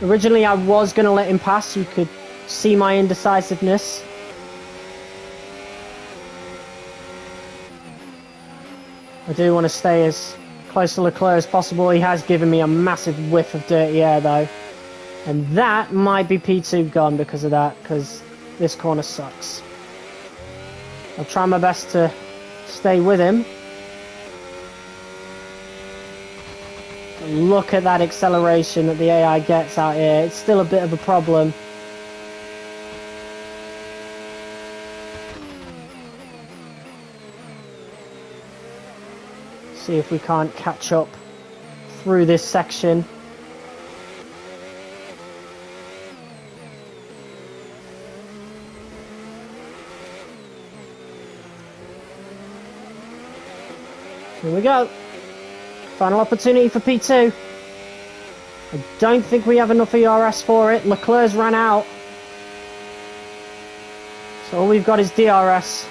Originally I was going to let him pass, you could see my indecisiveness. I do want to stay as close to Leclerc as possible. He has given me a massive whiff of dirty air though. And that might be P2 gone because of that, because this corner sucks. I'll try my best to stay with him. Look at that acceleration that the AI gets out here. It's still a bit of a problem. See if we can't catch up through this section. Here we go. Final opportunity for P2. I don't think we have enough ERS for it. Leclerc's ran out. So all we've got is DRS.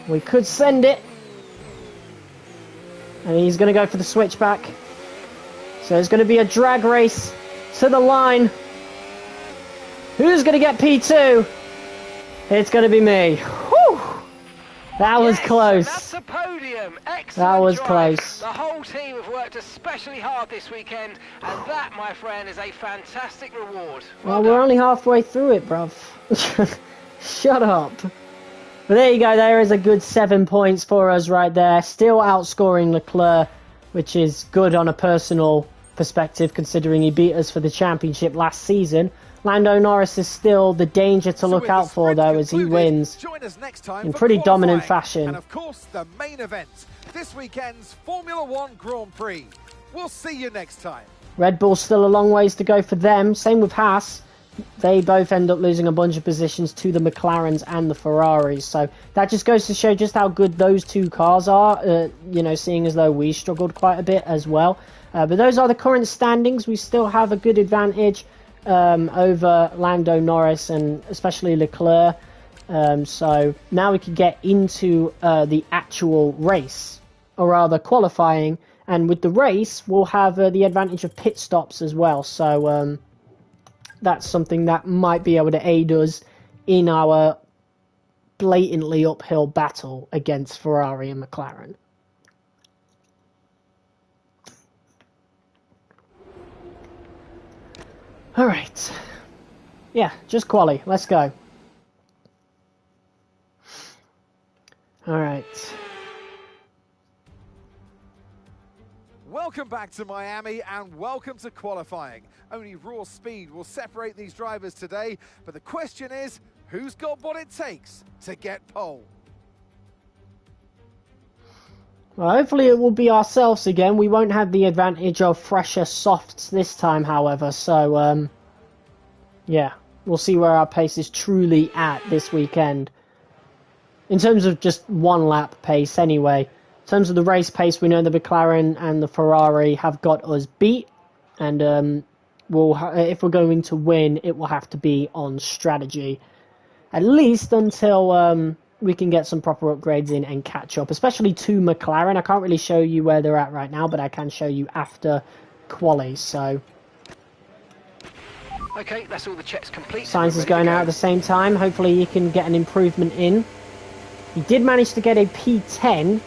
We could send it. And he's going to go for the switchback. So it's going to be a drag race to the line. Who's going to get P2? It's going to be me. Whew! That was close. That's a podium. Excellent. That was drive. close. The whole team have worked especially hard this weekend, and that, my friend, is a fantastic reward. Well, we're only halfway through it, bruv. Shut up. But there you go, there is a good 7 points for us right there. Still outscoring Leclerc, which is good on a personal perspective, considering he beat us for the championship last season. Lando Norris is still the danger to look out for, though, as he wins in pretty dominant fashion. And of course, the main event, this weekend's Formula One Grand Prix. We'll see you next time. Red Bull's still a long ways to go for them. Same with Haas. They both end up losing a bunch of positions to the McLarens and the Ferraris. So that just goes to show just how good those two cars are, you know, seeing as though we struggled quite a bit as well. But those are the current standings. We still have a good advantage over Lando Norris and especially Leclerc. So now we can get into the actual race, or rather qualifying. And with the race, we'll have the advantage of pit stops as well. So that's something that might be able to aid us in our blatantly uphill battle against Ferrari and McLaren. All right. Yeah, just quali. Let's go. All right. Welcome back to Miami and welcome to qualifying. Only raw speed will separate these drivers today, but the question is, who's got what it takes to get pole? Well, hopefully it will be ourselves again. We won't have the advantage of fresher softs this time, however, so yeah, we'll see where our pace is truly at this weekend. In terms of just one lap pace anyway. In terms of the race pace, we know the McLaren and the Ferrari have got us beat, and if we're going to win, it will have to be on strategy, at least until we can get some proper upgrades in and catch up, especially to McLaren. I can't really show you where they're at right now, but I can show you after quali. So okay, that's all the checks complete. Sainz is going out at the same time. Hopefully he can get an improvement in. He did manage to get a P10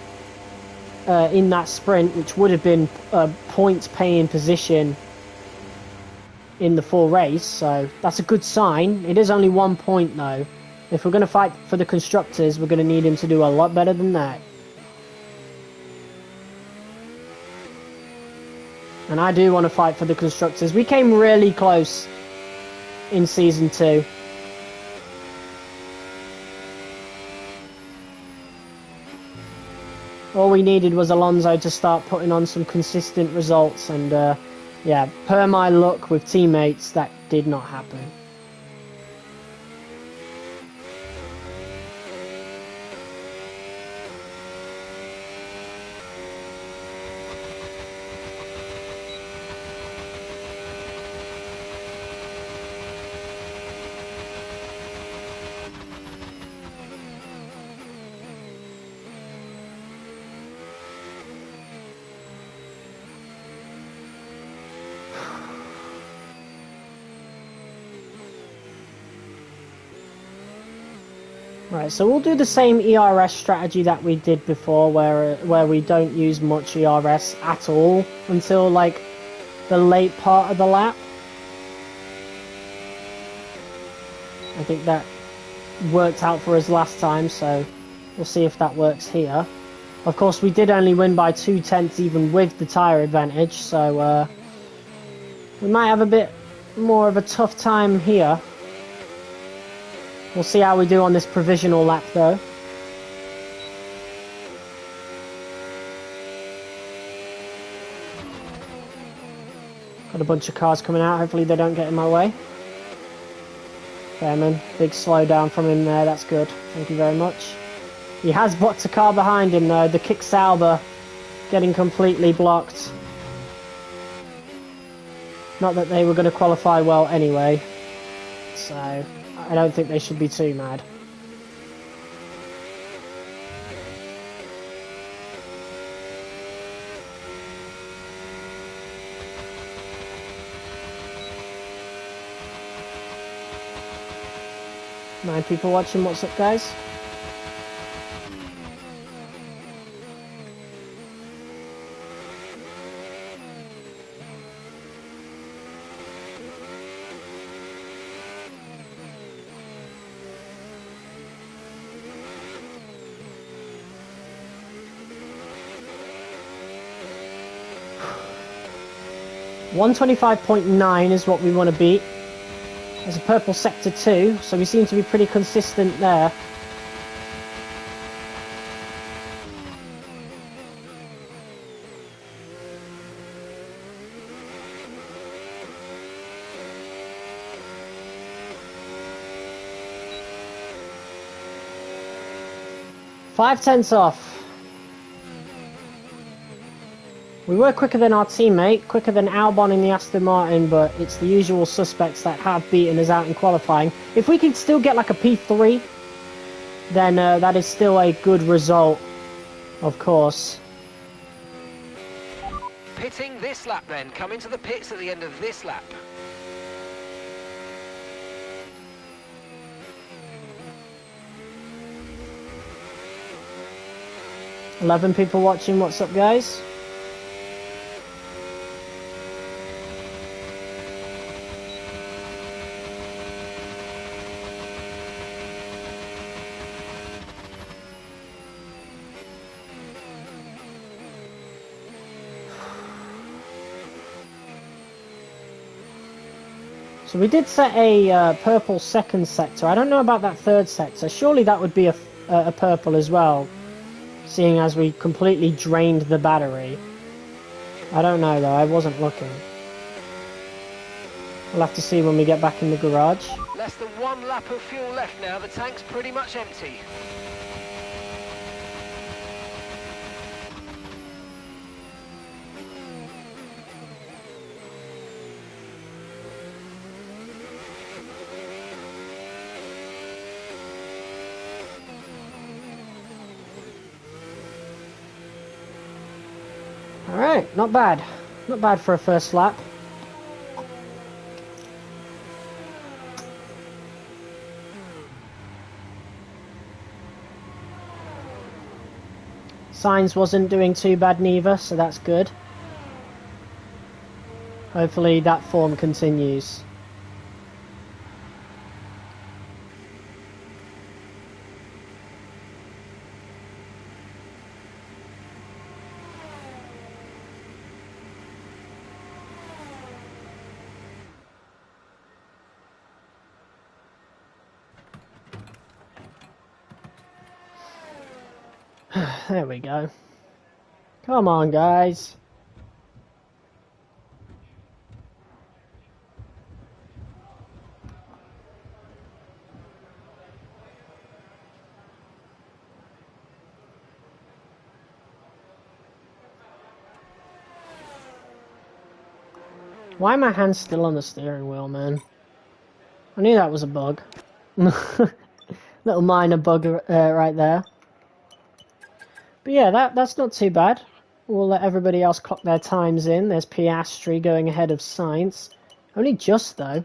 in that sprint, which would have been a points-paying position in the full race, so that's a good sign. It is only 1 point, though. If we're going to fight for the constructors, we're going to need him to do a lot better than that. And I do want to fight for the constructors. We came really close in Season 2. All we needed was Alonso to start putting on some consistent results, and yeah, per my luck with teammates, that did not happen. Right, so we'll do the same ERS strategy that we did before, where we don't use much ERS at all until like the late part of the lap. I think that worked out for us last time, so we'll see if that works here. Of course, we did only win by 2/10 even with the tyre advantage, so we might have a bit more of a tough time here. We'll see how we do on this provisional lap, though. Got a bunch of cars coming out. Hopefully they don't get in my way. Fairman, big slowdown from him there. That's good. Thank you very much. He has blocked a car behind him, though. The Kick Sauber getting completely blocked. Not that they were going to qualify well anyway. So I don't think they should be too mad. Nine people watching. What's up, guys? .125.9 is what we want to beat. There's a purple sector too, so we seem to be pretty consistent there. Five tenths off. We were quicker than our teammate, quicker than Albon in the Aston Martin, but it's the usual suspects that have beaten us out in qualifying. If we can still get like a P3, then that is still a good result, of course. Pitting this lap then. Come into the pits at the end of this lap. .11 people watching. What's up, guys? So we did set a purple second sector. I don't know about that third sector. Surely that would be a purple as well, seeing as we completely drained the battery. I don't know though, I wasn't looking. We'll have to see when we get back in the garage. Less than one lap of fuel left now. The tank's pretty much empty. Alright, not bad. Not bad for a first lap. Sainz wasn't doing too bad neither, so that's good. Hopefully that form continues. There we go. Come on, guys. Why are my hands still on the steering wheel, man? I knew that was a bug. Little minor bug right there. But yeah, that's not too bad. We'll let everybody else clock their times in. There's Piastri going ahead of Sainz. Only just, though.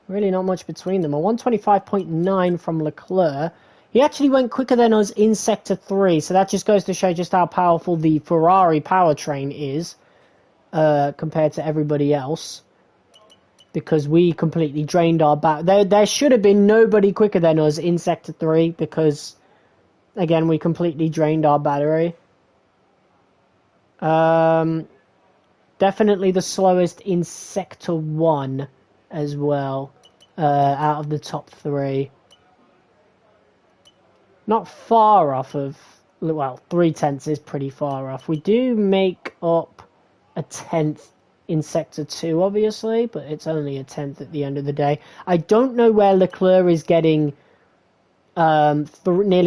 Really not much between them. A 125.9 from Leclerc. He actually went quicker than us in Sector 3, so that just goes to show just how powerful the Ferrari powertrain is compared to everybody else. Because we completely drained our battery. There should have been nobody quicker than us in Sector 3 because, again, we completely drained our battery. Definitely the slowest in Sector 1 as well, out of the top 3. Not far off of, well, 0.3 is pretty far off. We do make up a 10th in Sector 2, obviously, but it's only a 10th at the end of the day. I don't know where Leclerc is getting nearly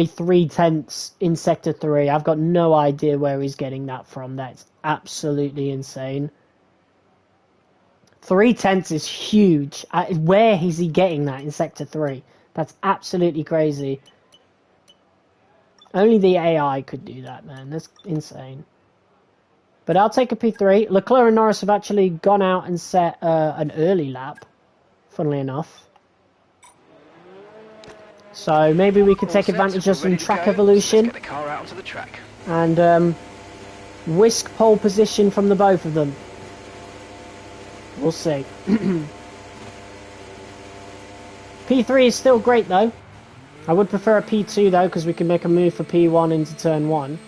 0.3 in Sector 3. I've got no idea where he's getting that from. That's absolutely insane. 0.3 is huge. Where is he getting that in Sector 3? That's absolutely crazy. Only the AI could do that, man. That's insane. But I'll take a P3. Leclerc and Norris have actually gone out and set an early lap, funnily enough. So maybe we could take advantage of some track evolution. Let's get the car out onto the track. And whisk pole position from the both of them. We'll see. P3 is still great though. I would prefer a P2 though, because we can make a move for P1 into turn 1.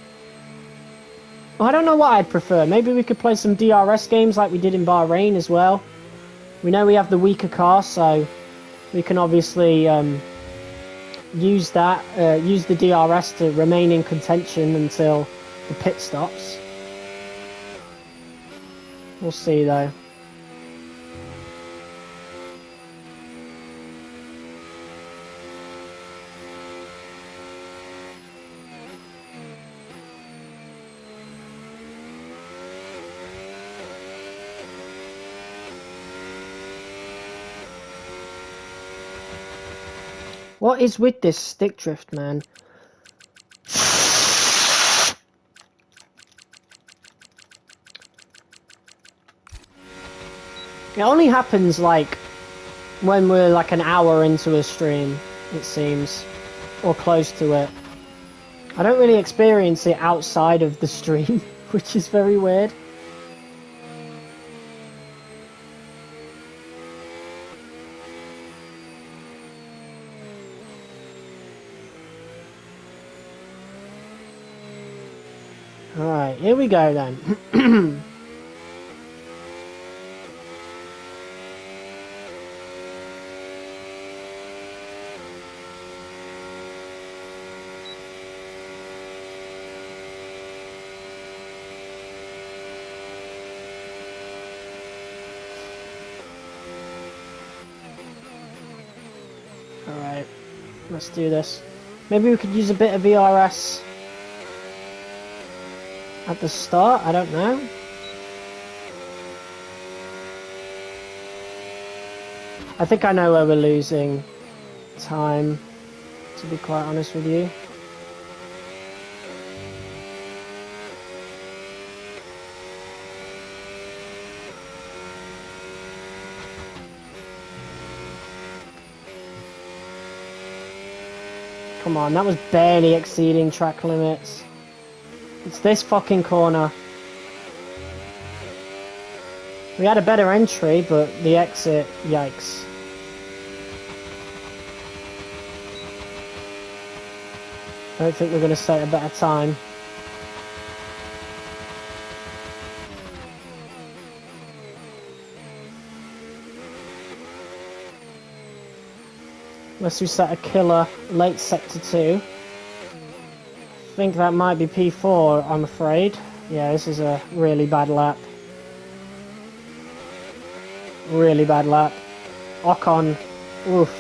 Well, I don't know what I'd prefer. Maybe we could play some DRS games like we did in Bahrain as well. We know we have the weaker car, so we can obviously use that, use the DRS to remain in contention until the pit stops. We'll see though. What is with this stick drift, man? It only happens, like, when we're, like, an hour into a stream, it seems. Or close to it. I don't really experience it outside of the stream, which is very weird. Alright, here we go then. Alright, let's do this. Maybe we could use a bit of VRS at the start, I don't know. I think I know where we're losing time, to be quite honest with you. Come on, that was barely exceeding track limits. It's this fucking corner. We had a better entry, but the exit, yikes. I don't think we're going to set a better time. Unless we set a killer late sector 2. I think that might be P4, I'm afraid. Yeah, this is a really bad lap. Really bad lap. Ocon, oof.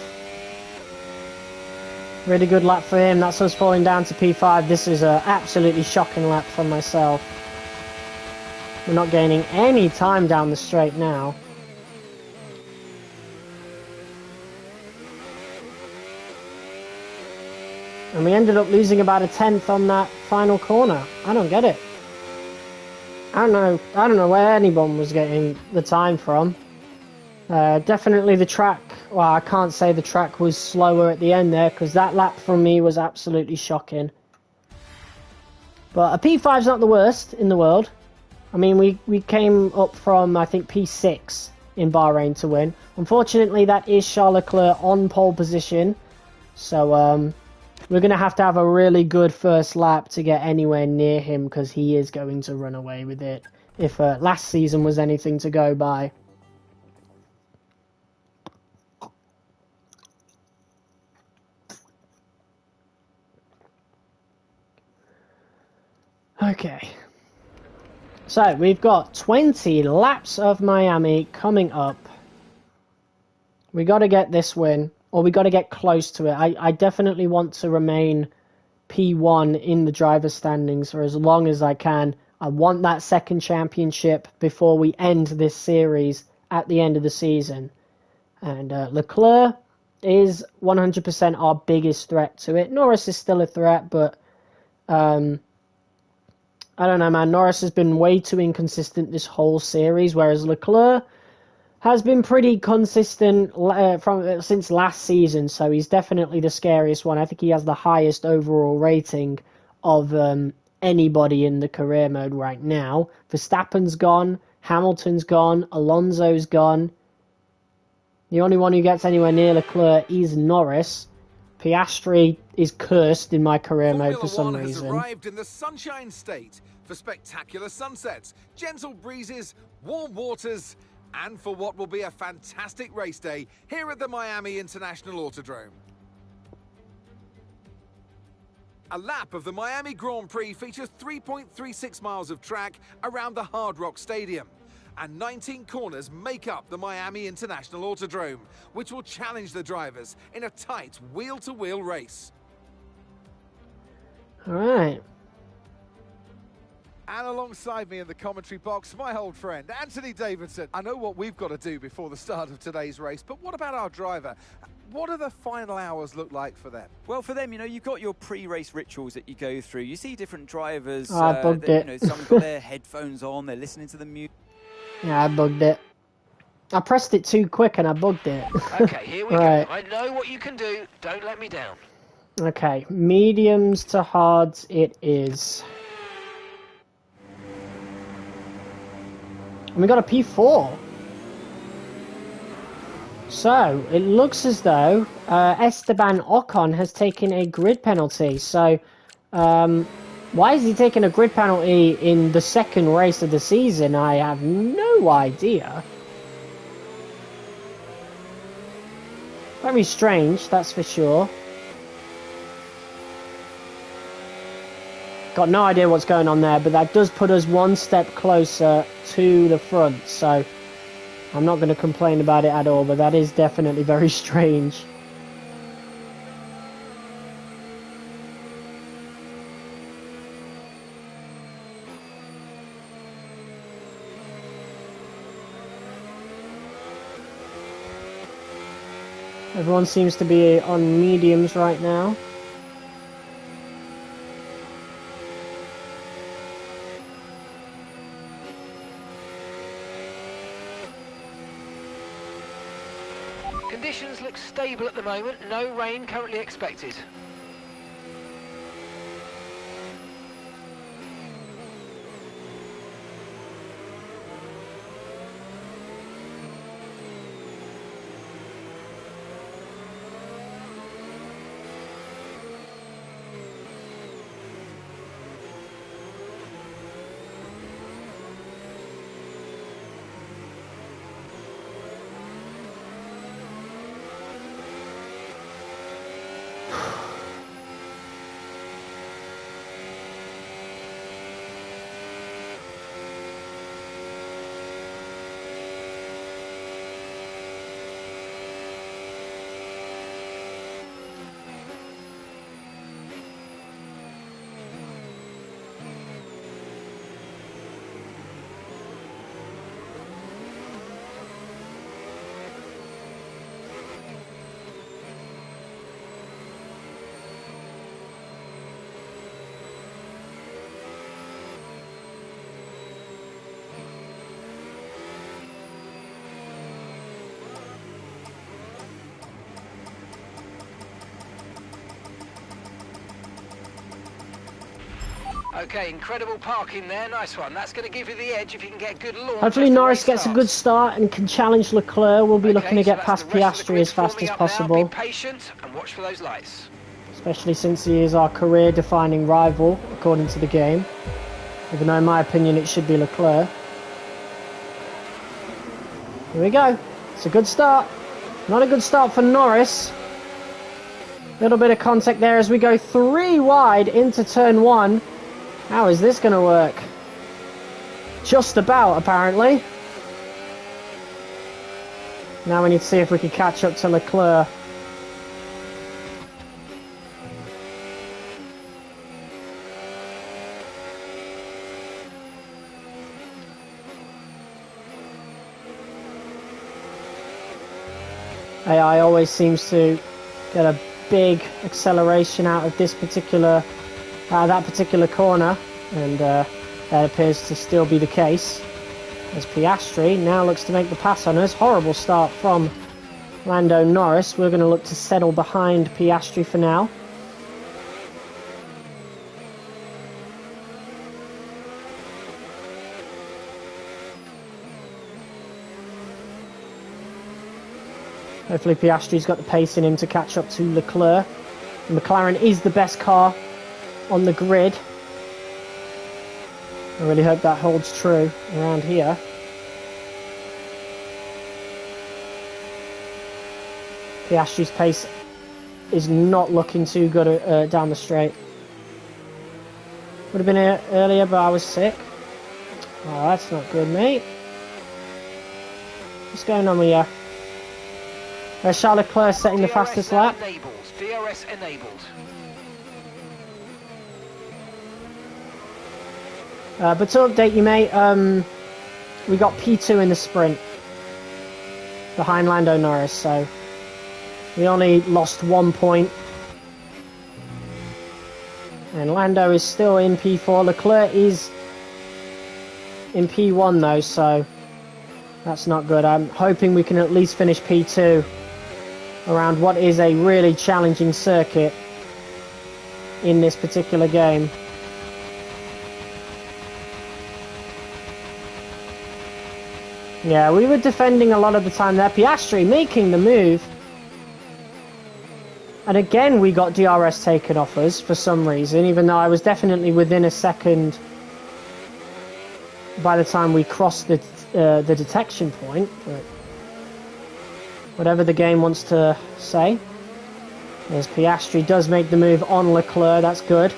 Really good lap for him. That's us falling down to P5. This is an absolutely shocking lap from myself. We're not gaining any time down the straight now. And we ended up losing about a 10th on that final corner. I don't get it. I don't know where anyone was getting the time from. Definitely the track. Well, I can't say the track was slower at the end there, because that lap from me was absolutely shocking. But a P5's not the worst in the world. I mean, we came up from, I think, P6 in Bahrain to win. Unfortunately, that is Charles Leclerc on pole position. So, we're going to have a really good first lap to get anywhere near him, because he is going to run away with it if last season was anything to go by. Okay. So, we've got 20 laps of Miami coming up. We got to get this win. Or we got to get close to it. I definitely want to remain P1 in the driver standings for as long as I can. I want that second championship before we end this series at the end of the season. And Leclerc is 100% our biggest threat to it. Norris is still a threat, but I don't know, man. Norris has been way too inconsistent this whole series, whereas Leclerc has been pretty consistent since last season, so he's definitely the scariest one. I think he has the highest overall rating of anybody in the career mode right now. Verstappen's gone, Hamilton's gone, Alonso's gone. The only one who gets anywhere near Leclerc is Norris. Piastri is cursed in my career mode for some reason. Formula 1 has arrived in the Sunshine State for spectacular sunsets, gentle breezes, warm waters, and for what will be a fantastic race day here at the Miami International Autodrome. A lap of the Miami Grand Prix features 3.36 miles of track around the Hard Rock Stadium, and 19 corners make up the Miami International Autodrome, which will challenge the drivers in a tight wheel-to-wheel race. All right. And alongside me in the commentary box, my old friend, Anthony Davidson. I know what we've got to do before the start of today's race, but what about our driver? What do the final hours look like for them? Well, for them, you know, you've got your pre-race rituals that you go through. You see different drivers. I bugged it. You know, some got their headphones on, they're listening to the music. Yeah, I bugged it. I pressed it too quick and I bugged it. Okay, here we Right. go. I know what you can do. Don't let me down. Okay, mediums to hards it is. And we got a P4. So, it looks as though Esteban Ocon has taken a grid penalty. So, why is he taking a grid penalty in the second race of the season? I have no idea. Very strange, that's for sure. Got no idea what's going on there, but that does put us one step closer to the front, so I'm not going to complain about it at all, but that is definitely very strange. Everyone seems to be on mediums right now. Conditions look stable at the moment. No rain currently expected. Okay, incredible parking there. Nice one. That's going to give you the edge if you can get a good launch. Hopefully Norris gets a good start and can challenge Leclerc. We'll be looking to get past Piastri as fast as possible. Be patient and watch for those lights. Especially since he is our career-defining rival, according to the game. Even though in my opinion it should be Leclerc. Here we go. It's a good start. Not a good start for Norris. Little bit of contact there as we go 3 wide into turn 1. How is this going to work? Just about, apparently. Now we need to see if we can catch up to Leclerc. AI always seems to get a big acceleration out of that particular corner, and that appears to still be the case. As Piastri now looks to make the pass on us. Horrible start from Lando Norris. We're going to look to settle behind Piastri for now. Hopefully Piastri's got the pace in him to catch up to Leclerc. The McLaren is the best car on the grid. I really hope that holds true around here. Piastri's pace is not looking too good down the straight. Would have been here earlier, but I was sick. Oh, that's not good, mate. What's going on with you? Charles Leclerc setting the fastest lap. DRS enabled. But to update you, mate, we got P2 in the sprint behind Lando Norris, so we only lost 1 point. And Lando is still in P4. Leclerc is in P1 though, so that's not good. I'm hoping we can at least finish P2 around what is a really challenging circuit in this particular game. Yeah, we were defending a lot of the time there. Piastri making the move. And again we got DRS taken off us for some reason, even though I was definitely within a second by the time we crossed the detection point. But whatever the game wants to say. As Piastri does make the move on Leclerc, that's good.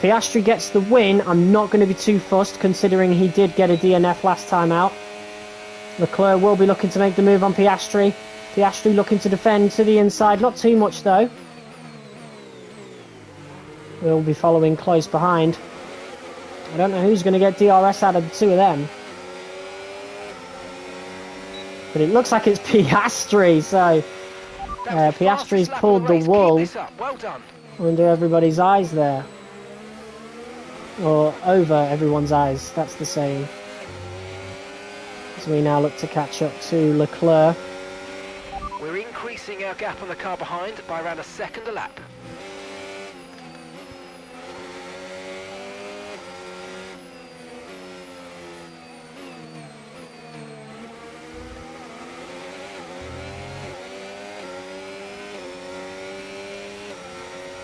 Piastri gets the win. I'm not going to be too fussed considering he did get a DNF last time out. Leclerc will be looking to make the move on Piastri. Piastri looking to defend to the inside, not too much though. We'll be following close behind. I don't know who's going to get DRS out of the two of them. But it looks like it's Piastri, so Piastri's pulled the wool under everybody's eyes there. Or over everyone's eyes, that's the saying. So we now look to catch up to Leclerc. We're increasing our gap on the car behind by around a second a lap.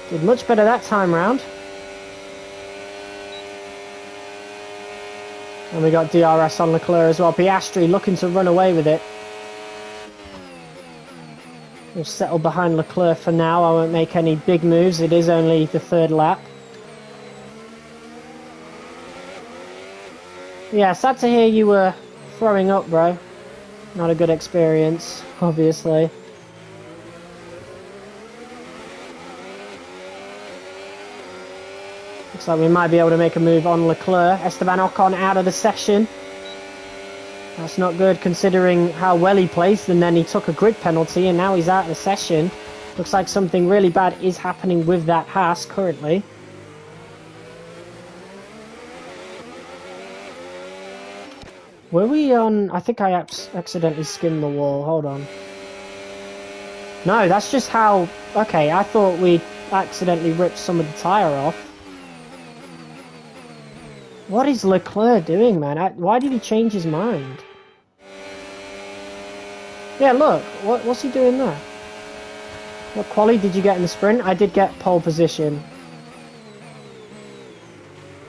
Did much better that time round. And we got DRS on Leclerc as well. Piastri looking to run away with it. We'll settle behind Leclerc for now. I won't make any big moves. It is only the third lap. Yeah, sad to hear you were throwing up, bro. Not a good experience, obviously. Looks like we might be able to make a move on Leclerc. Esteban Ocon out of the session. That's not good considering how well he placed, and then he took a grid penalty and now he's out of the session. Looks like something really bad is happening with that Haas currently. Were we on... I think I accidentally skimmed the wall. Hold on. No, that's just how... Okay, I thought we accidentally ripped some of the tyre off. What is Leclerc doing, man? Why did he change his mind? Yeah, look. What's he doing there? What quali did you get in the sprint? I did get pole position.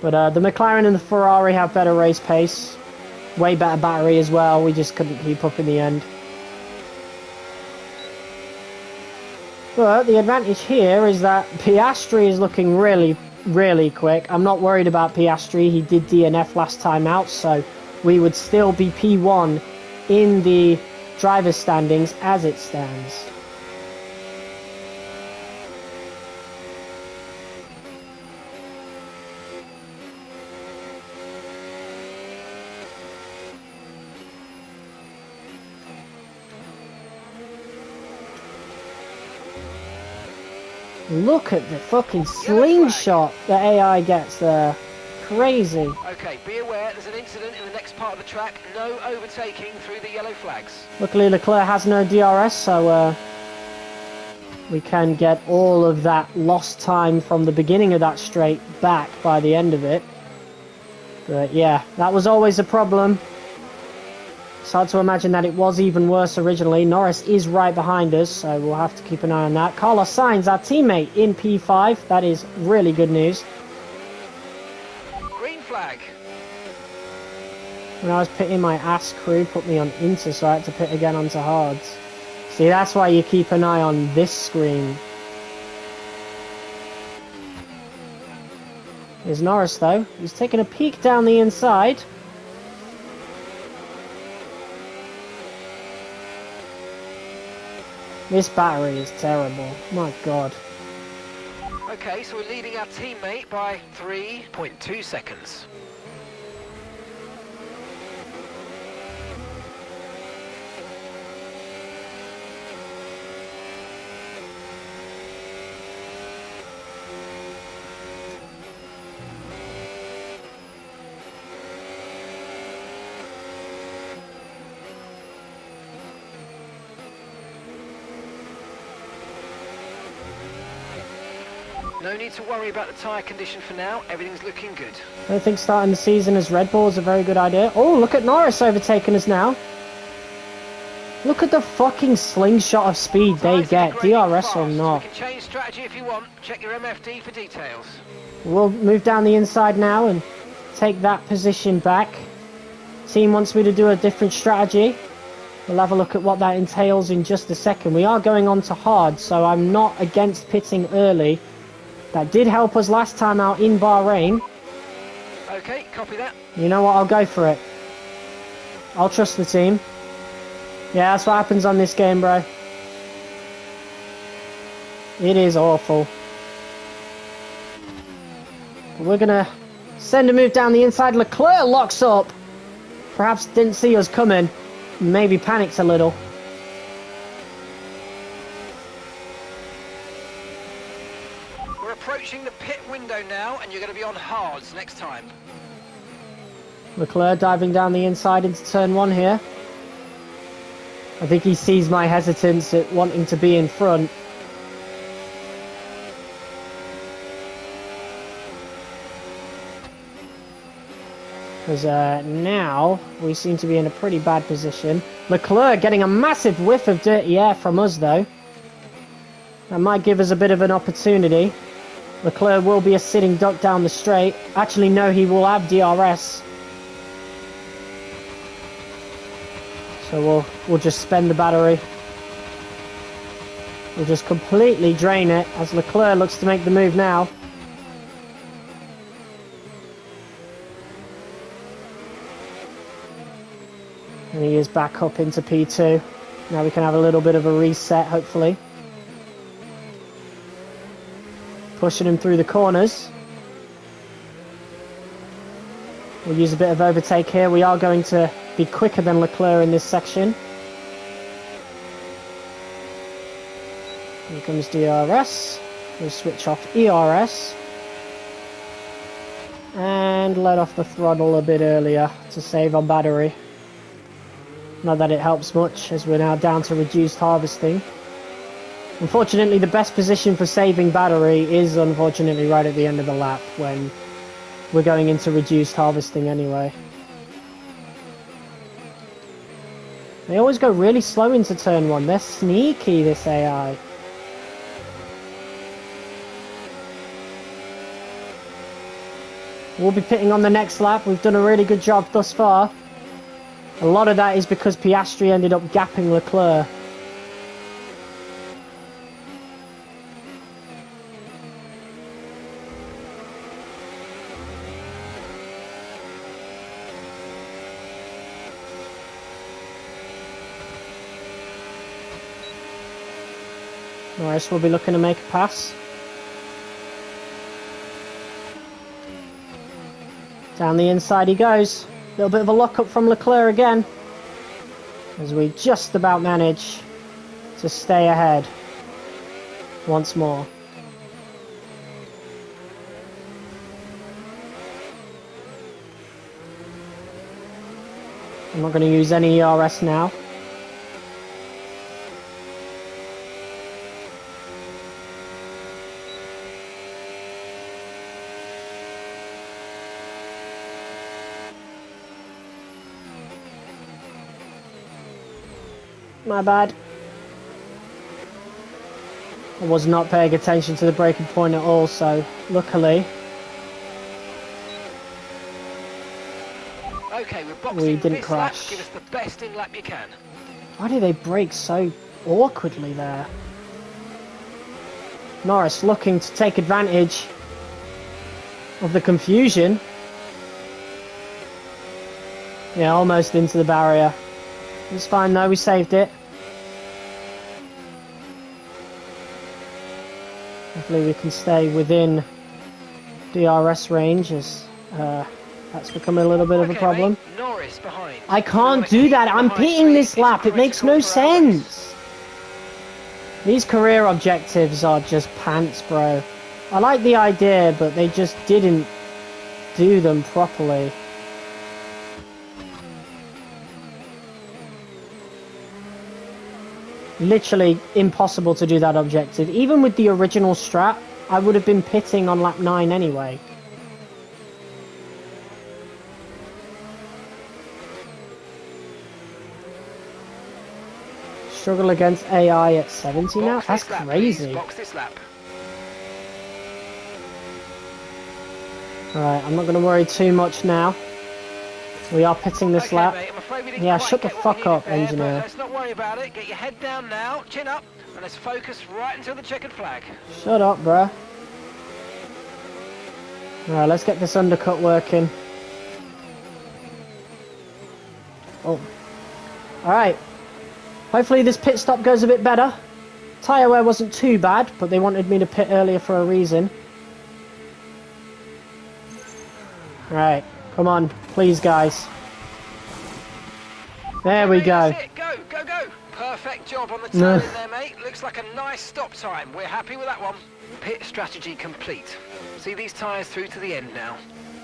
But the McLaren and the Ferrari have better race pace. Way better battery as well. We just couldn't keep up in the end. But the advantage here is that Piastri is looking really, really quick. I'm not worried about Piastri. He did DNF last time out, so we would still be P1 in the driver's standings as it stands. Look at the fucking slingshot the AI gets there. Crazy. Okay, be aware there's an incident in the next part of the track. No overtaking through the yellow flags. Luckily Leclerc has no DRS, so we can get all of that lost time from the beginning of that straight back by the end of it. But yeah, that was always a problem. It's hard to imagine that it was even worse originally. Norris is right behind us, so we'll have to keep an eye on that. Carlos Sainz, our teammate, in P5. That is really good news. Green flag. When I was pitting, my ass crew put me on Inter, so I had to pit again onto hards. See, that's why you keep an eye on this screen. Here's Norris, though. He's taking a peek down the inside. This battery is terrible. My God. Okay, so we're leading our teammate by 3.2 seconds. No need to worry about the tyre condition for now. Everything's looking good. I don't think starting the season as Red Bull is a very good idea. Oh, look at Norris overtaking us now. Look at the fucking slingshot of speed they get, DRS or not. You can change strategy if you want. Check your MFD for details. We'll move down the inside now and take that position back. Team wants me to do a different strategy. We'll have a look at what that entails in just a second. We are going on to hard, so I'm not against pitting early. That did help us last time out in Bahrain. Okay, copy that. You know what, I'll go for it. I'll trust the team. Yeah, that's what happens on this game, bro. It is awful. But we're gonna send a move down the inside. Leclerc locks up. Perhaps didn't see us coming. Maybe panicked a little. We're approaching the pit window now, and you're going to be on hards next time. Leclerc diving down the inside into turn one here. I think he sees my hesitance at wanting to be in front. Because now we seem to be in a pretty bad position. Leclerc getting a massive whiff of dirty air from us though. That might give us a bit of an opportunity. Leclerc will be a sitting duck down the straight. Actually no, he will have DRS. So we'll just spend the battery. We'll just completely drain it as Leclerc looks to make the move now. And he is back up into P2. Now we can have a little bit of a reset, hopefully. Pushing him through the corners. We'll use a bit of overtake here. We are going to be quicker than Leclerc in this section. Here comes DRS. We'll switch off ERS. And let off the throttle a bit earlier to save on battery. Not that it helps much, as we're now down to reduced harvesting. Unfortunately, the best position for saving battery is unfortunately right at the end of the lap, when we're going into reduced harvesting anyway. They always go really slow into turn 1. They're sneaky, this AI. We'll be pitting on the next lap. We've done a really good job thus far. A lot of that is because Piastri ended up gapping Leclerc. Norris will be looking to make a pass. Down the inside he goes. A little bit of a lock-up from Leclerc again. As we just about manage to stay ahead once more. I'm not going to use any ERS now. My bad. I was not paying attention to the braking point at all, so luckily Okay, we're boxing we didn't this crash. lap. Give us the best in lap you can. Why do they brake so awkwardly there? Norris looking to take advantage of the confusion. Yeah, almost into the barrier. It's fine though, we saved it. Hopefully we can stay within DRS range as that's become a little bit of a problem. Mate, Norris behind. I can't do that, I'm pitting this lap, it makes no sense. These career objectives are just pants, bro. I like the idea, but they just didn't do them properly. Literally impossible to do that objective. Even with the original strat, I would have been pitting on lap 9 anyway. Struggle against AI at 70 now? That's crazy. Box this lap. Alright, I'm not going to worry too much now. We are pitting this lap. Mate, I'm afraid we didn't Yeah, quite shut the get what we fuck up, needed there, engineer. but let's not worry about it. Get your head down now, chin up, and let's focus right until the checkered flag. Shut up, bruh. Alright, let's get this undercut working. Oh. Alright. Hopefully this pit stop goes a bit better. Tyre wear wasn't too bad, but they wanted me to pit earlier for a reason. Alright, come on, please guys. There we go. That's it. Go, go, go. Perfect job on the tail in there, mate. Looks like a nice stop time. We're happy with that one. Pit strategy complete. See these tyres through to the end now.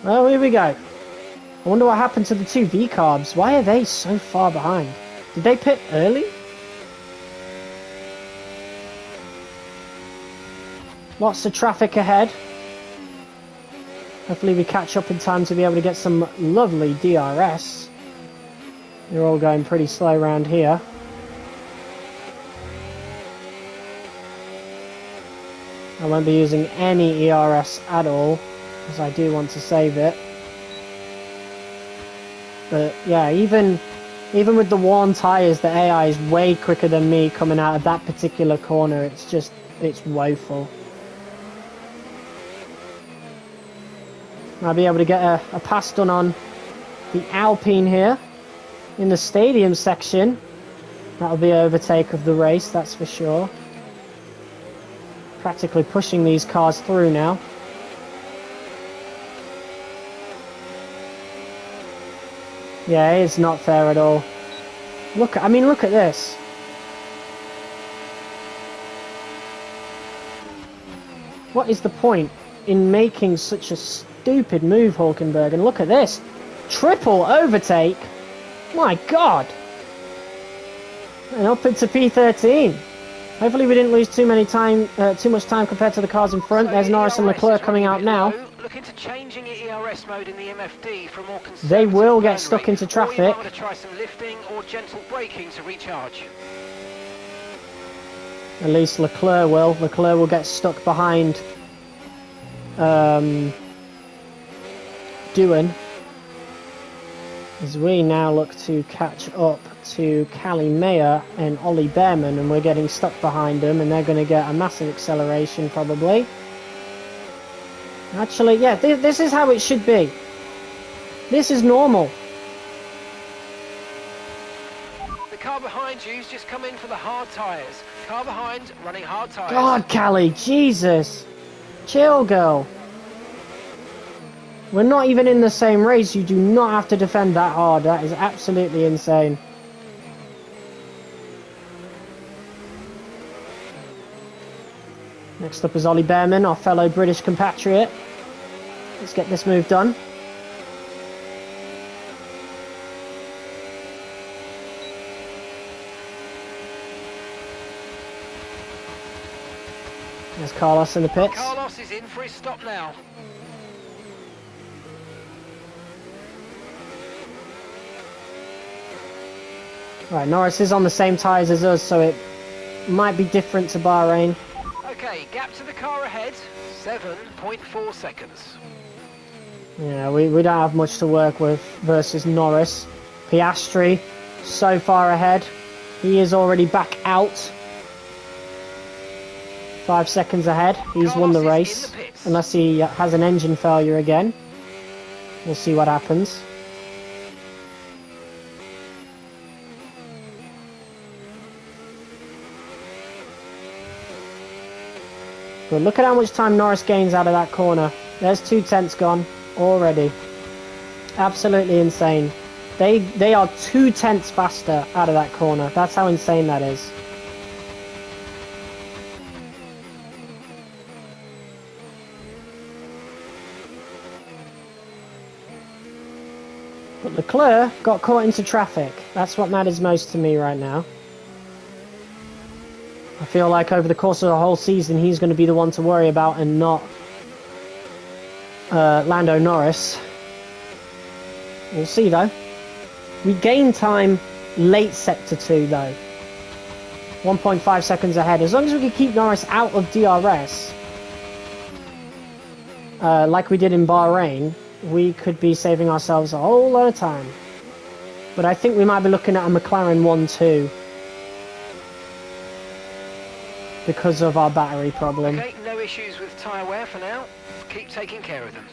Well, here we go. I wonder what happened to the two V-carbs. Why are they so far behind? Did they pit early? Lots of traffic ahead. Hopefully we catch up in time to be able to get some lovely DRS. They're all going pretty slow around here. I won't be using any ERS at all, because I do want to save it. But yeah, even with the worn tyres, the AI is way quicker than me coming out of that particular corner. It's woeful. I'll be able to get a pass done on the Alpine here in the stadium section. That'll be an overtake of the race, that's for sure. Practically pushing these cars through now. Yeah, it's not fair at all. Look at this. What is the point in making such a stupid move, Hulkenberg? And look at this. Triple overtake. My God. And up into P13. Hopefully we didn't lose too much time compared to the cars in front. There's Norris and Leclerc coming out now. look into changing your ERS mode in the MFD for a more conservative They will get burn stuck rate, into or you traffic. might want to try some lifting or gentle braking to recharge. At least Leclerc will. Leclerc will get stuck behind Doohan. As we now look to catch up to Callie Mayer and Ollie Behrman, and we're getting stuck behind them, and they're going to get a massive acceleration probably. Actually, yeah, this is how it should be. This is normal. The car behind you's just come in for the hard tyres. Car behind, running hard tyres. God, Callie, Jesus. Chill, girl. We're not even in the same race. You do not have to defend that hard. That is absolutely insane. Next up is Ollie Behrman, our fellow British compatriot. Let's get this move done. There's Carlos in the pits. Carlos is in for his stop now. Right, Norris is on the same tyres as us, so it might be different to Bahrain. Okay, gap to the car ahead, 7.4 seconds. Yeah, we don't have much to work with versus Norris. Piastri, so far ahead. He is already back out. 5 seconds ahead. He's won the race. Unless he has an engine failure again. We'll see what happens. But look at how much time Norris gains out of that corner. There's 2 tenths gone already. Absolutely insane. They are 2 tenths faster out of that corner. That's how insane that is. But Leclerc got caught into traffic. That's what matters most to me right now. I feel like over the course of the whole season, he's going to be the one to worry about and not Lando Norris. We'll see, though. We gain time late sector 2, though. 1.5 seconds ahead. As long as we can keep Norris out of DRS, like we did in Bahrain, we could be saving ourselves a whole lot of time. But I think we might be looking at a McLaren 1-2. Because of our battery problem. Okay, no issues with tyre wear for now. Keep taking care of them.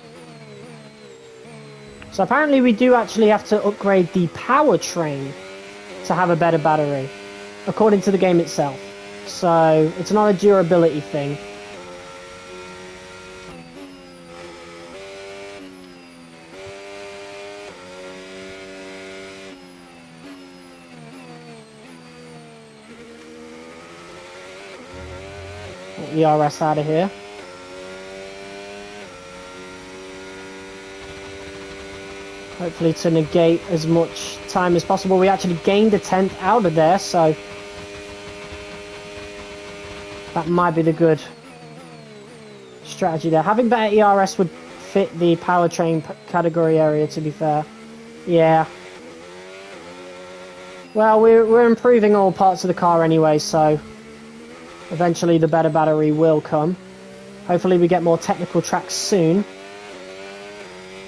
So apparently we do actually have to upgrade the powertrain to have a better battery, according to the game itself. So it's not a durability thing. ERS out of here. Hopefully to negate as much time as possible. We actually gained a 10th out of there, so that might be the good strategy there. Having better ERS would fit the powertrain category area, to be fair. Yeah. Well, we're improving all parts of the car anyway, so eventually the better battery will come. Hopefully we get more technical tracks soon.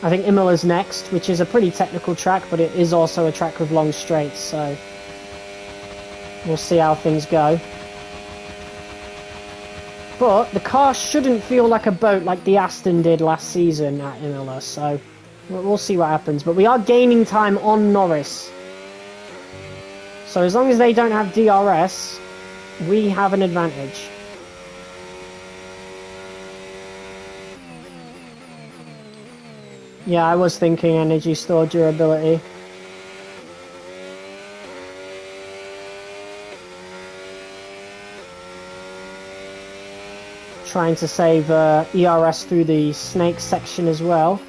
I think Imola's next, which is a pretty technical track, but it is also a track with long straights, so we'll see how things go. But the car shouldn't feel like a boat like the Aston did last season at Imola, so we'll see what happens. But we are gaining time on Norris. So as long as they don't have DRS, we have an advantage. Yeah, I was thinking energy store durability. Trying to save ERS through the snake section as well.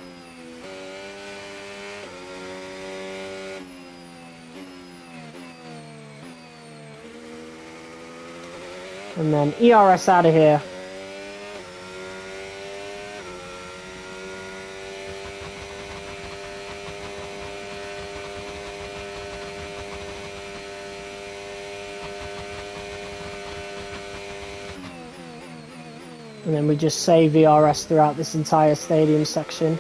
And then ERS out of here. And then we just save ERS throughout this entire stadium section.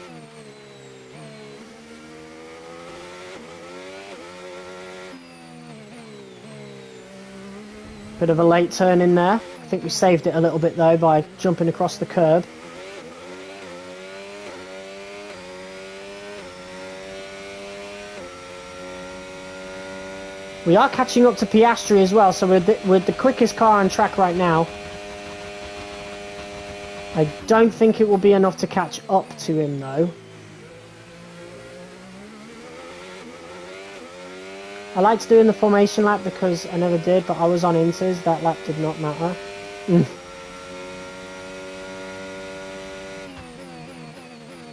Bit of a late turn in there. I think we saved it a little bit though by jumping across the curb. We are catching up to Piastri as well, so we're the quickest car on track right now. I don't think it will be enough to catch up to him though. I liked doing the formation lap because I never did, but I was on Inters. That lap did not matter.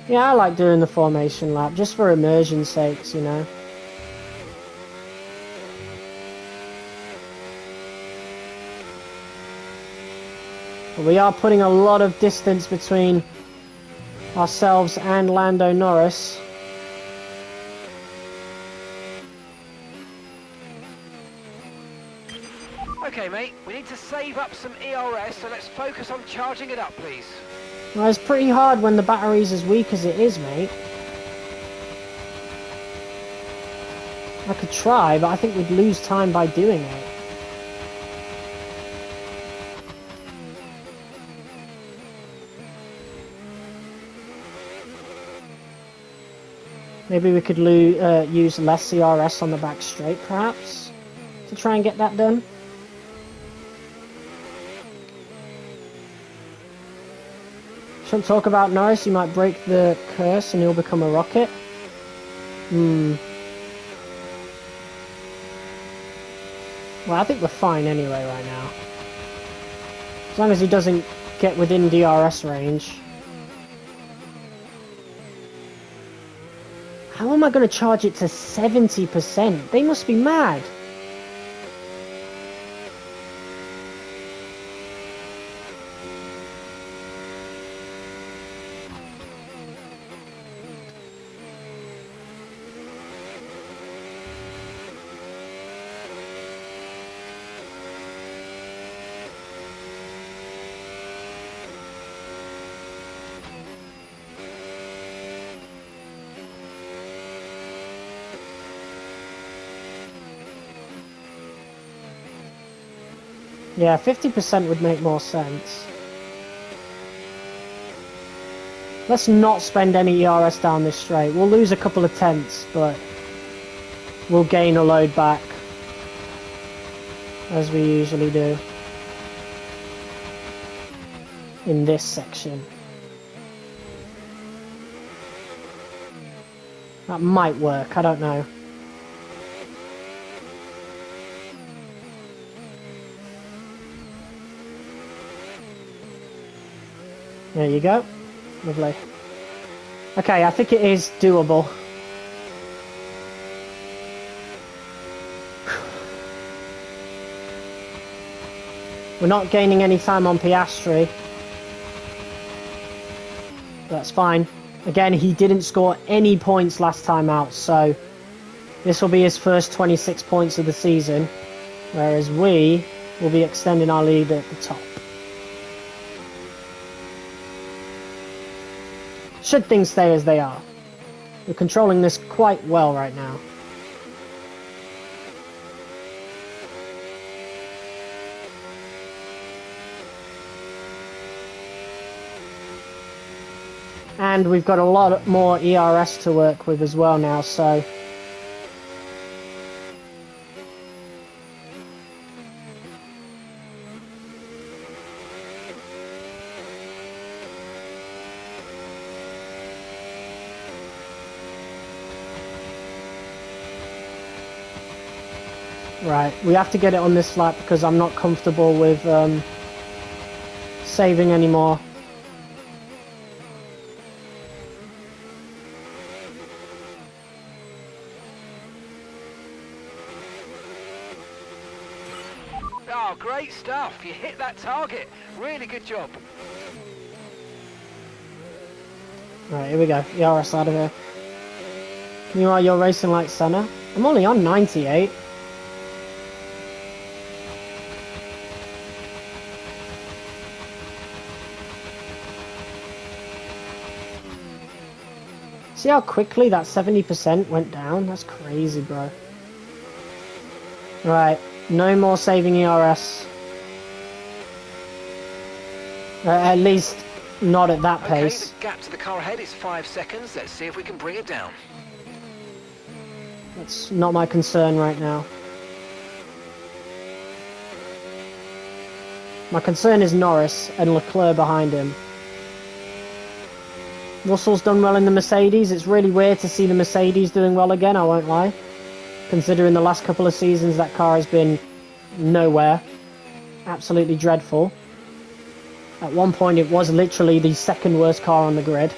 Yeah, I like doing the formation lap, just for immersion's sakes, you know. But we are putting a lot of distance between ourselves and Lando Norris. Okay, mate, we need to save up some ERS, so let's focus on charging it up, please. Well, it's pretty hard when the battery's as weak as it is, mate. I could try, but I think we'd lose time by doing it. Maybe we could use less CRS on the back straight, perhaps, to try and get that done. Shouldn't talk about Norris, he might break the curse and he'll become a rocket. Well, I think we're fine anyway right now. As long as he doesn't get within DRS range. How am I going to charge it to 70%? They must be mad. Yeah, 50% would make more sense. Let's not spend any ERS down this straight. We'll lose a couple of tenths, but we'll gain a load back, as we usually do in this section. That might work, I don't know. There you go. Lovely. Okay, I think it is doable. We're not gaining any time on Piastri. That's fine. Again, he didn't score any points last time out, so this will be his first 26 points of the season, whereas we will be extending our lead at the top. Should things stay as they are. We're controlling this quite well right now. And we've got a lot more ERS to work with as well now, so... Right, we have to get it on this lap because I'm not comfortable with saving anymore. Oh, great stuff. You hit that target. Really good job. Right, here we go. ERS out of here. Meanwhile, you're racing like Senna. I'm only on 98. See how quickly that 70% went down? That's crazy, bro. Right, no more saving ERS. At least not at that pace. Okay, the gap to the car ahead is 5 seconds. Let's see if we can bring it down. That's not my concern right now. My concern is Norris and Leclerc behind him. Russell's done well in the Mercedes. It's really weird to see the Mercedes doing well again, I won't lie. Considering the last couple of seasons that car has been nowhere. Absolutely dreadful. At one point it was literally the second worst car on the grid.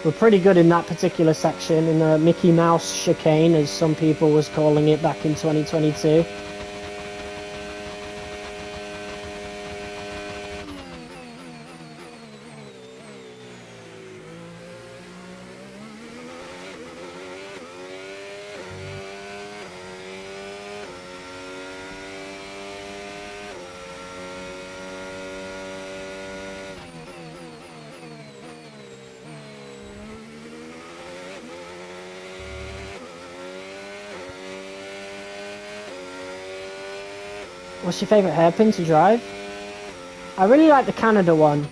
We're pretty good in that particular section, in the Mickey Mouse chicane, as some people was calling it back in 2022. What's your favourite hairpin to drive? I really like the Canada one.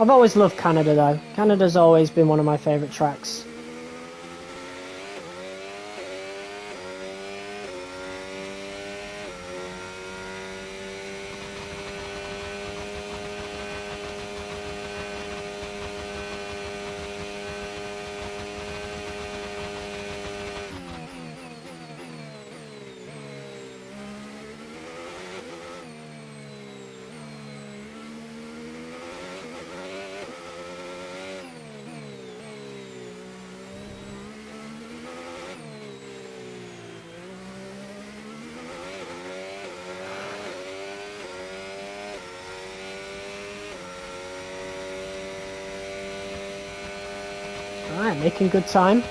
I've always loved Canada though. Canada's always been one of my favourite tracks. Alright, making good time.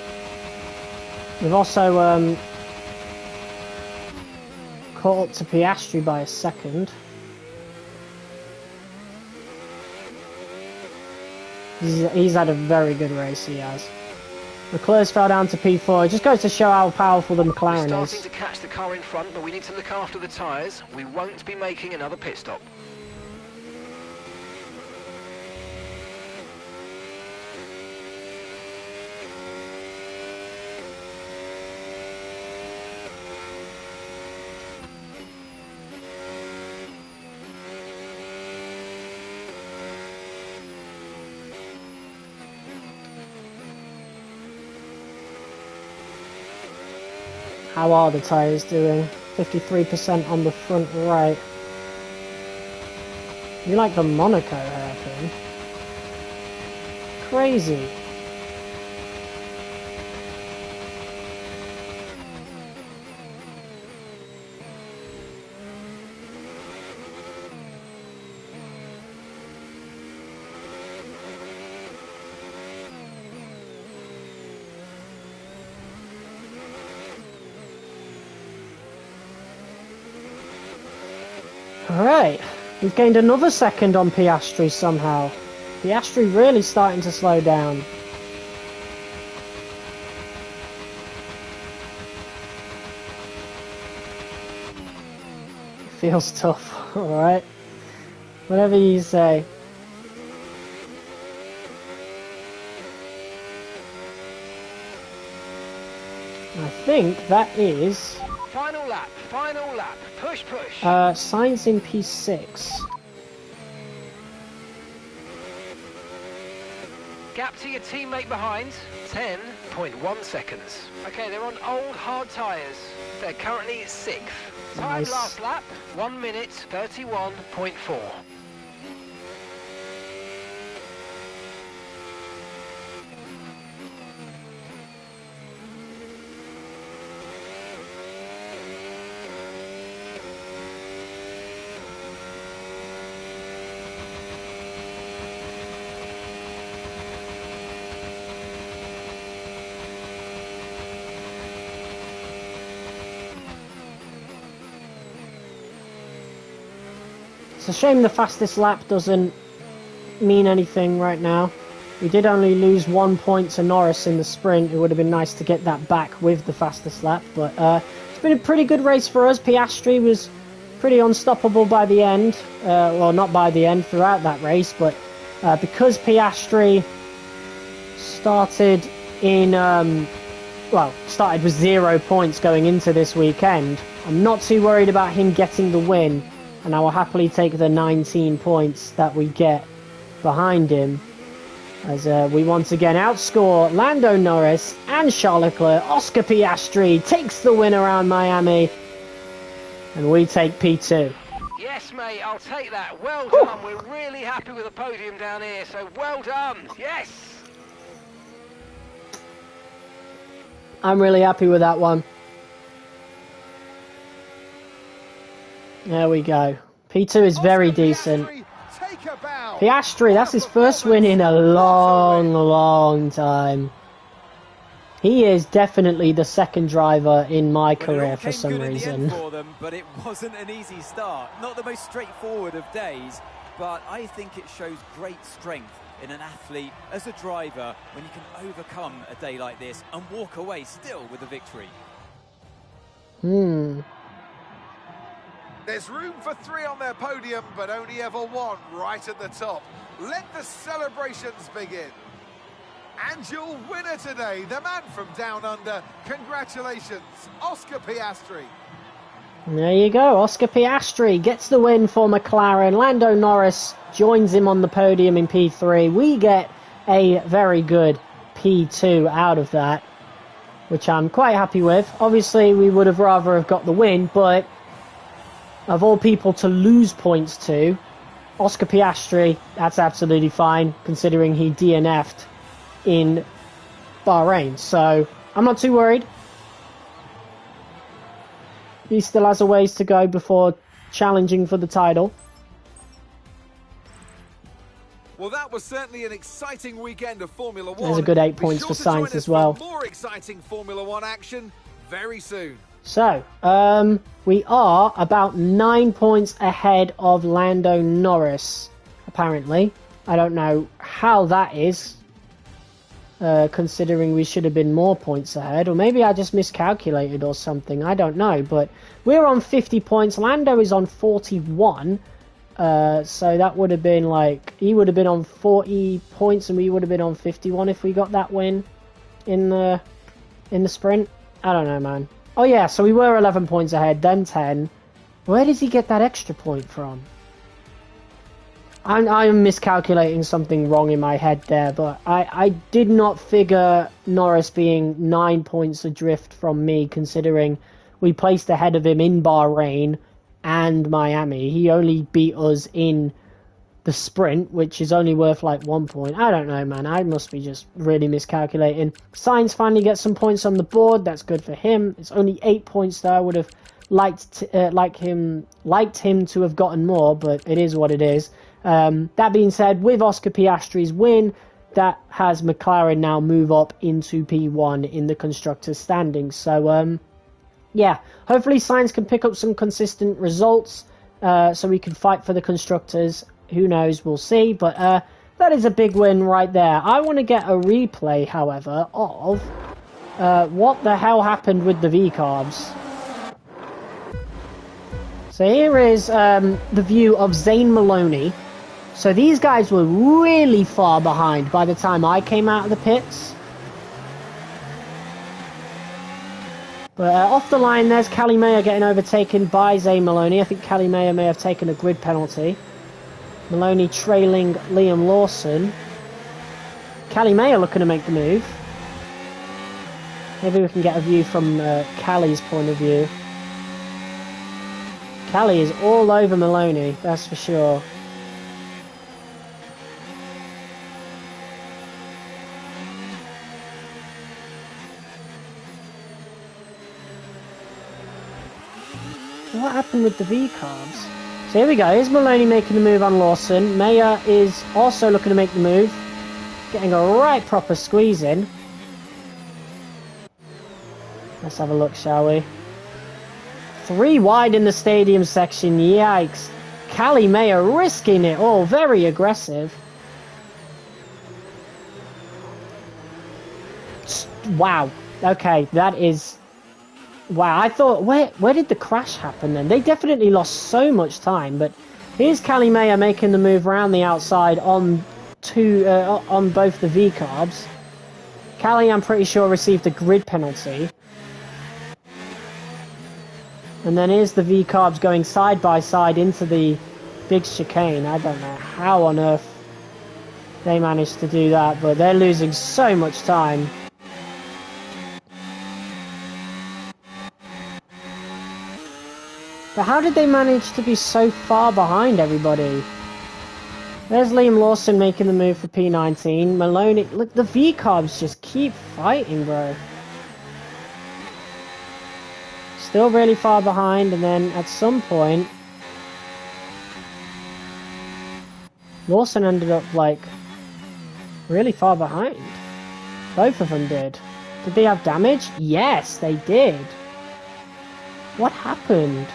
We've also caught up to Piastri by a second. He's had a very good race, he has. Leclerc's fell down to P4. It just goes to show how powerful the McLaren is. We're starting to catch the car in front, but we need to look after the tyres. We won't be making another pit stop. How are the tyres doing? 53% on the front right. You like the Monaco hairpin? Crazy. Alright, we've gained another second on Piastri somehow. Piastri really starting to slow down. Feels tough, alright. Whatever you say. I think that is... Final lap, final lap. Push, push. Sainz in P6. Gap to your teammate behind. 10.1 seconds. Okay, they're on old hard tyres. They're currently 6th. Time Nice. last lap, 1 minute 31.4. It's a shame the fastest lap doesn't mean anything right now. We did only lose 1 point to Norris in the sprint. It would have been nice to get that back with the fastest lap, but it's been a pretty good race for us. Piastri was pretty unstoppable by the end. Well, not by the end, throughout that race, but because Piastri started in... started with 0 points going into this weekend, I'm not too worried about him getting the win, and I will happily take the 19 points that we get behind him, as we once again outscore Lando Norris and Charles Leclerc. Oscar Piastri takes the win around Miami, and we take P2. Yes, mate, I'll take that. Well done. We're really happy with the podium down here, so well done. Yes. I'm really happy with that one. There we go. P2 is very decent. Piastri, that's his first win in a long time. He is definitely the second driver in my career for some reason. For them, but it wasn't an easy start. Not the most straightforward of days, but I think it shows great strength in an athlete as a driver when you can overcome a day like this and walk away still with a victory. There's room for 3 on their podium, but only ever 1 right at the top. Let the celebrations begin. And your winner today, the man from down under. Congratulations, Oscar Piastri. There you go, Oscar Piastri gets the win for McLaren. Lando Norris joins him on the podium in P3. We get a very good P2 out of that, which I'm quite happy with. Obviously, we would have rather have got the win, but of all people to lose points to, Oscar Piastri, that's absolutely fine, considering he DNF'd in Bahrain. So, I'm not too worried. He still has a ways to go before challenging for the title. Well, that was certainly an exciting weekend of Formula 1. There's a good 8 points for Sainz as well. More exciting Formula 1 action very soon. So, we are about 9 points ahead of Lando Norris, apparently. I don't know how that is, considering we should have been more points ahead. Or maybe I just miscalculated or something, I don't know. But we're on 50 points, Lando is on 41. So that would have been like, he would have been on 40 points and we would have been on 51 if we got that win in the sprint. I don't know, man. Oh yeah, so we were 11 points ahead, then 10. Where does he get that extra point from? I'm miscalculating something wrong in my head there, but I did not figure Norris being 9 points adrift from me, considering we placed ahead of him in Bahrain and Miami. He only beat us in the sprint, which is only worth like 1 point. I don't know, man. I must be just really miscalculating. Sainz finally gets some points on the board. That's good for him. It's only 8 points though. I would have liked him to have gotten more, but it is what it is. That being said, with Oscar Piastri's win, that has McLaren now move up into P1 in the constructors' standings. So, yeah, hopefully Sainz can pick up some consistent results so we can fight for the constructors. Who knows, we'll see, but that is a big win right there. I want to get a replay, however, of what the hell happened with the V-carbs. So here is the view of Zane Maloney. So these guys were really far behind by the time I came out of the pits. But off the line, there's Callie Mayer getting overtaken by Zane Maloney. I think Callie Mayer may have taken a grid penalty. Maloney trailing Liam Lawson. Callie May are looking to make the move. Maybe we can get a view from Callie's point of view. Callie is all over Maloney, that's for sure. What happened with the V-carbs? So here we go, here's Maloney making the move on Lawson. Maya is also looking to make the move. Getting a right proper squeeze in. Let's have a look, shall we? 3 wide in the stadium section, yikes. Callie May are risking it all, very aggressive. Wow, okay, that is... Wow, I thought, where did the crash happen then? They definitely lost so much time, but here's Callie May making the move around the outside on both the V-carbs. Callie, I'm pretty sure, received a grid penalty. And then here's the V-carbs going side by side into the big chicane. I don't know how on earth they managed to do that, but they're losing so much time. But how did they manage to be so far behind everybody? There's Liam Lawson making the move for P19. Maloney, look, the V-carbs just keep fighting, bro. Still really far behind, and then at some point, Lawson ended up, like, really far behind. Both of them did. Did they have damage? Yes, they did. What happened?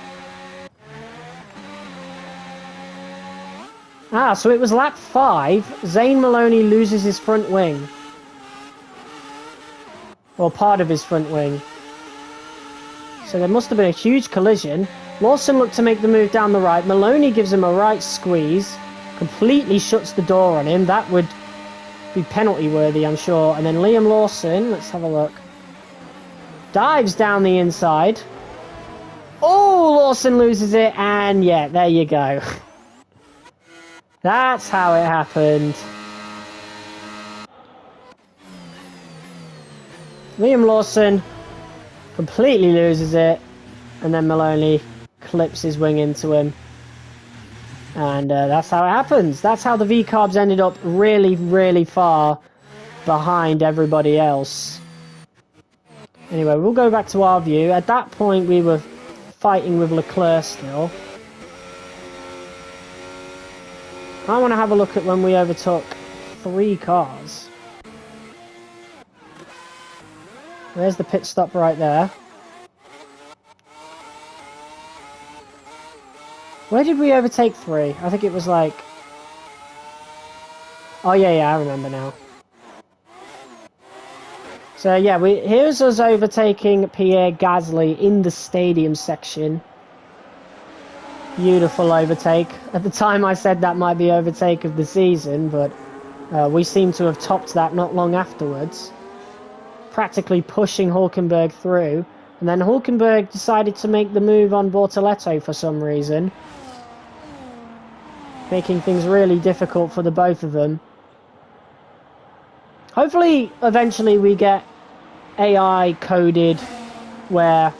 Ah, so it was lap 5. Zane Maloney loses his front wing. Or part of his front wing. So there must have been a huge collision. Lawson looked to make the move down the right. Maloney gives him a right squeeze. Completely shuts the door on him. That would be penalty worthy, I'm sure. And then Liam Lawson, let's have a look. Dives down the inside. Oh, Lawson loses it. And yeah, there you go. That's how it happened. Liam Lawson completely loses it, and then Maloney clips his wing into him. And that's how it happens. That's how the V-carbs ended up really, really far behind everybody else. Anyway, we'll go back to our view. At that point, we were fighting with Leclerc still. I want to have a look at when we overtook 3 cars. There's the pit stop right there. Where did we overtake 3? I think it was like... Oh yeah, I remember now. So yeah, here's us overtaking Pierre Gasly in the stadium section. Beautiful overtake. At the time I said that might be overtake of the season, but we seem to have topped that not long afterwards. Practically pushing Hulkenberg through, and then Hulkenberg decided to make the move on Bortoletto for some reason, making things really difficult for the both of them. Hopefully eventually we get AI coded where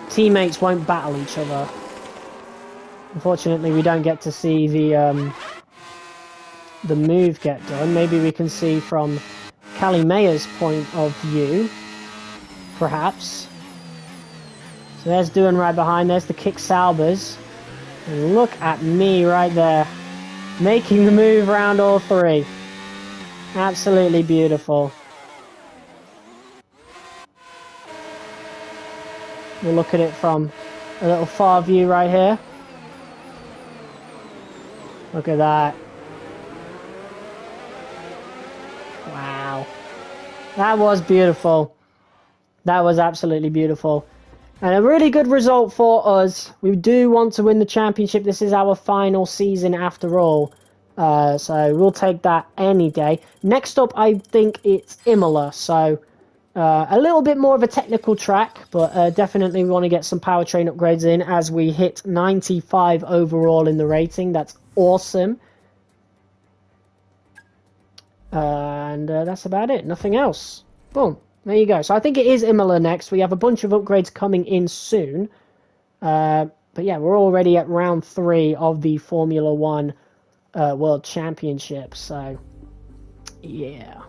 teammates won't battle each other. Unfortunately we don't get to see the move get done. Maybe we can see from Callie Mayer's point of view, perhaps. So there's Doohan right behind, there's the kick Saubers. And look at me right there, making the move around all 3. Absolutely beautiful. We'll look at it from a little far view right here. Look at that. Wow. That was beautiful. That was absolutely beautiful. And a really good result for us. We do want to win the championship. This is our final season after all. So we'll take that any day. Next up, I think it's Imola. So a little bit more of a technical track, but definitely we want to get some powertrain upgrades in as we hit 95 overall in the rating. That's awesome. And that's about it. Nothing else. Boom. There you go. So I think it is Imola next. We have a bunch of upgrades coming in soon. But yeah, we're already at round 3 of the Formula 1 World Championship. So, yeah.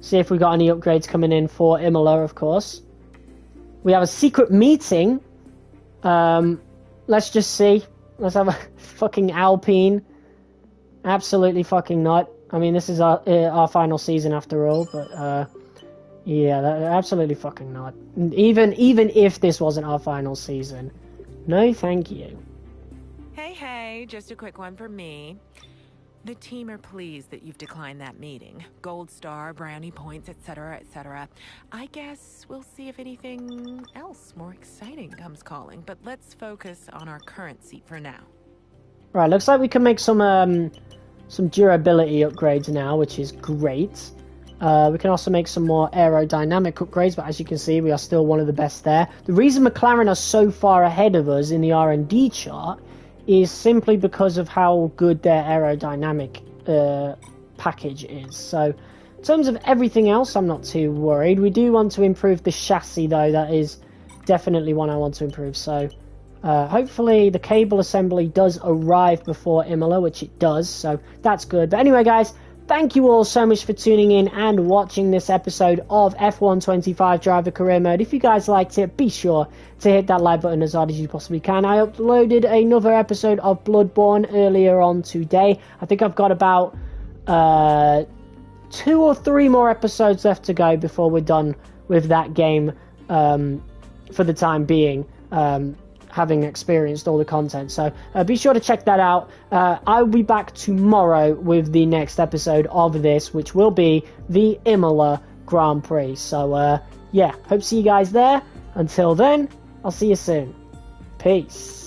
See if we got any upgrades coming in for Imola, of course. We have a secret meeting. Let's just see. Let's have a fucking Alpine. Absolutely fucking not. I mean, this is our final season after all, but yeah, absolutely fucking not. Even if this wasn't our final season, no, thank you. Hey, just a quick one for me. The team are pleased that you've declined that meeting. Gold star, brownie points, etc., etc. I guess we'll see if anything else more exciting comes calling, but let's focus on our current seat for now. Right, looks like we can make some durability upgrades now, which is great. We can also make some more aerodynamic upgrades, but as you can see, we are still one of the best there. The reason McLaren are so far ahead of us in the R&D chart is simply because of how good their aerodynamic package is. So, in terms of everything else, I'm not too worried. We do want to improve the chassis, though. That is definitely one I want to improve. So, hopefully the cable assembly does arrive before Imola, which it does, so that's good. But anyway, guys, thank you all so much for tuning in and watching this episode of F1 25 Driver Career Mode. If you guys liked it, be sure to hit that like button as hard as you possibly can. I uploaded another episode of Bloodborne earlier on today. I think I've got about 2 or 3 more episodes left to go before we're done with that game for the time being. Having experienced all the content, so be sure to check that out. I'll be back tomorrow with the next episode of this, which will be the Imola Grand Prix. So yeah, hope to see you guys there. Until then, I'll see you soon. Peace.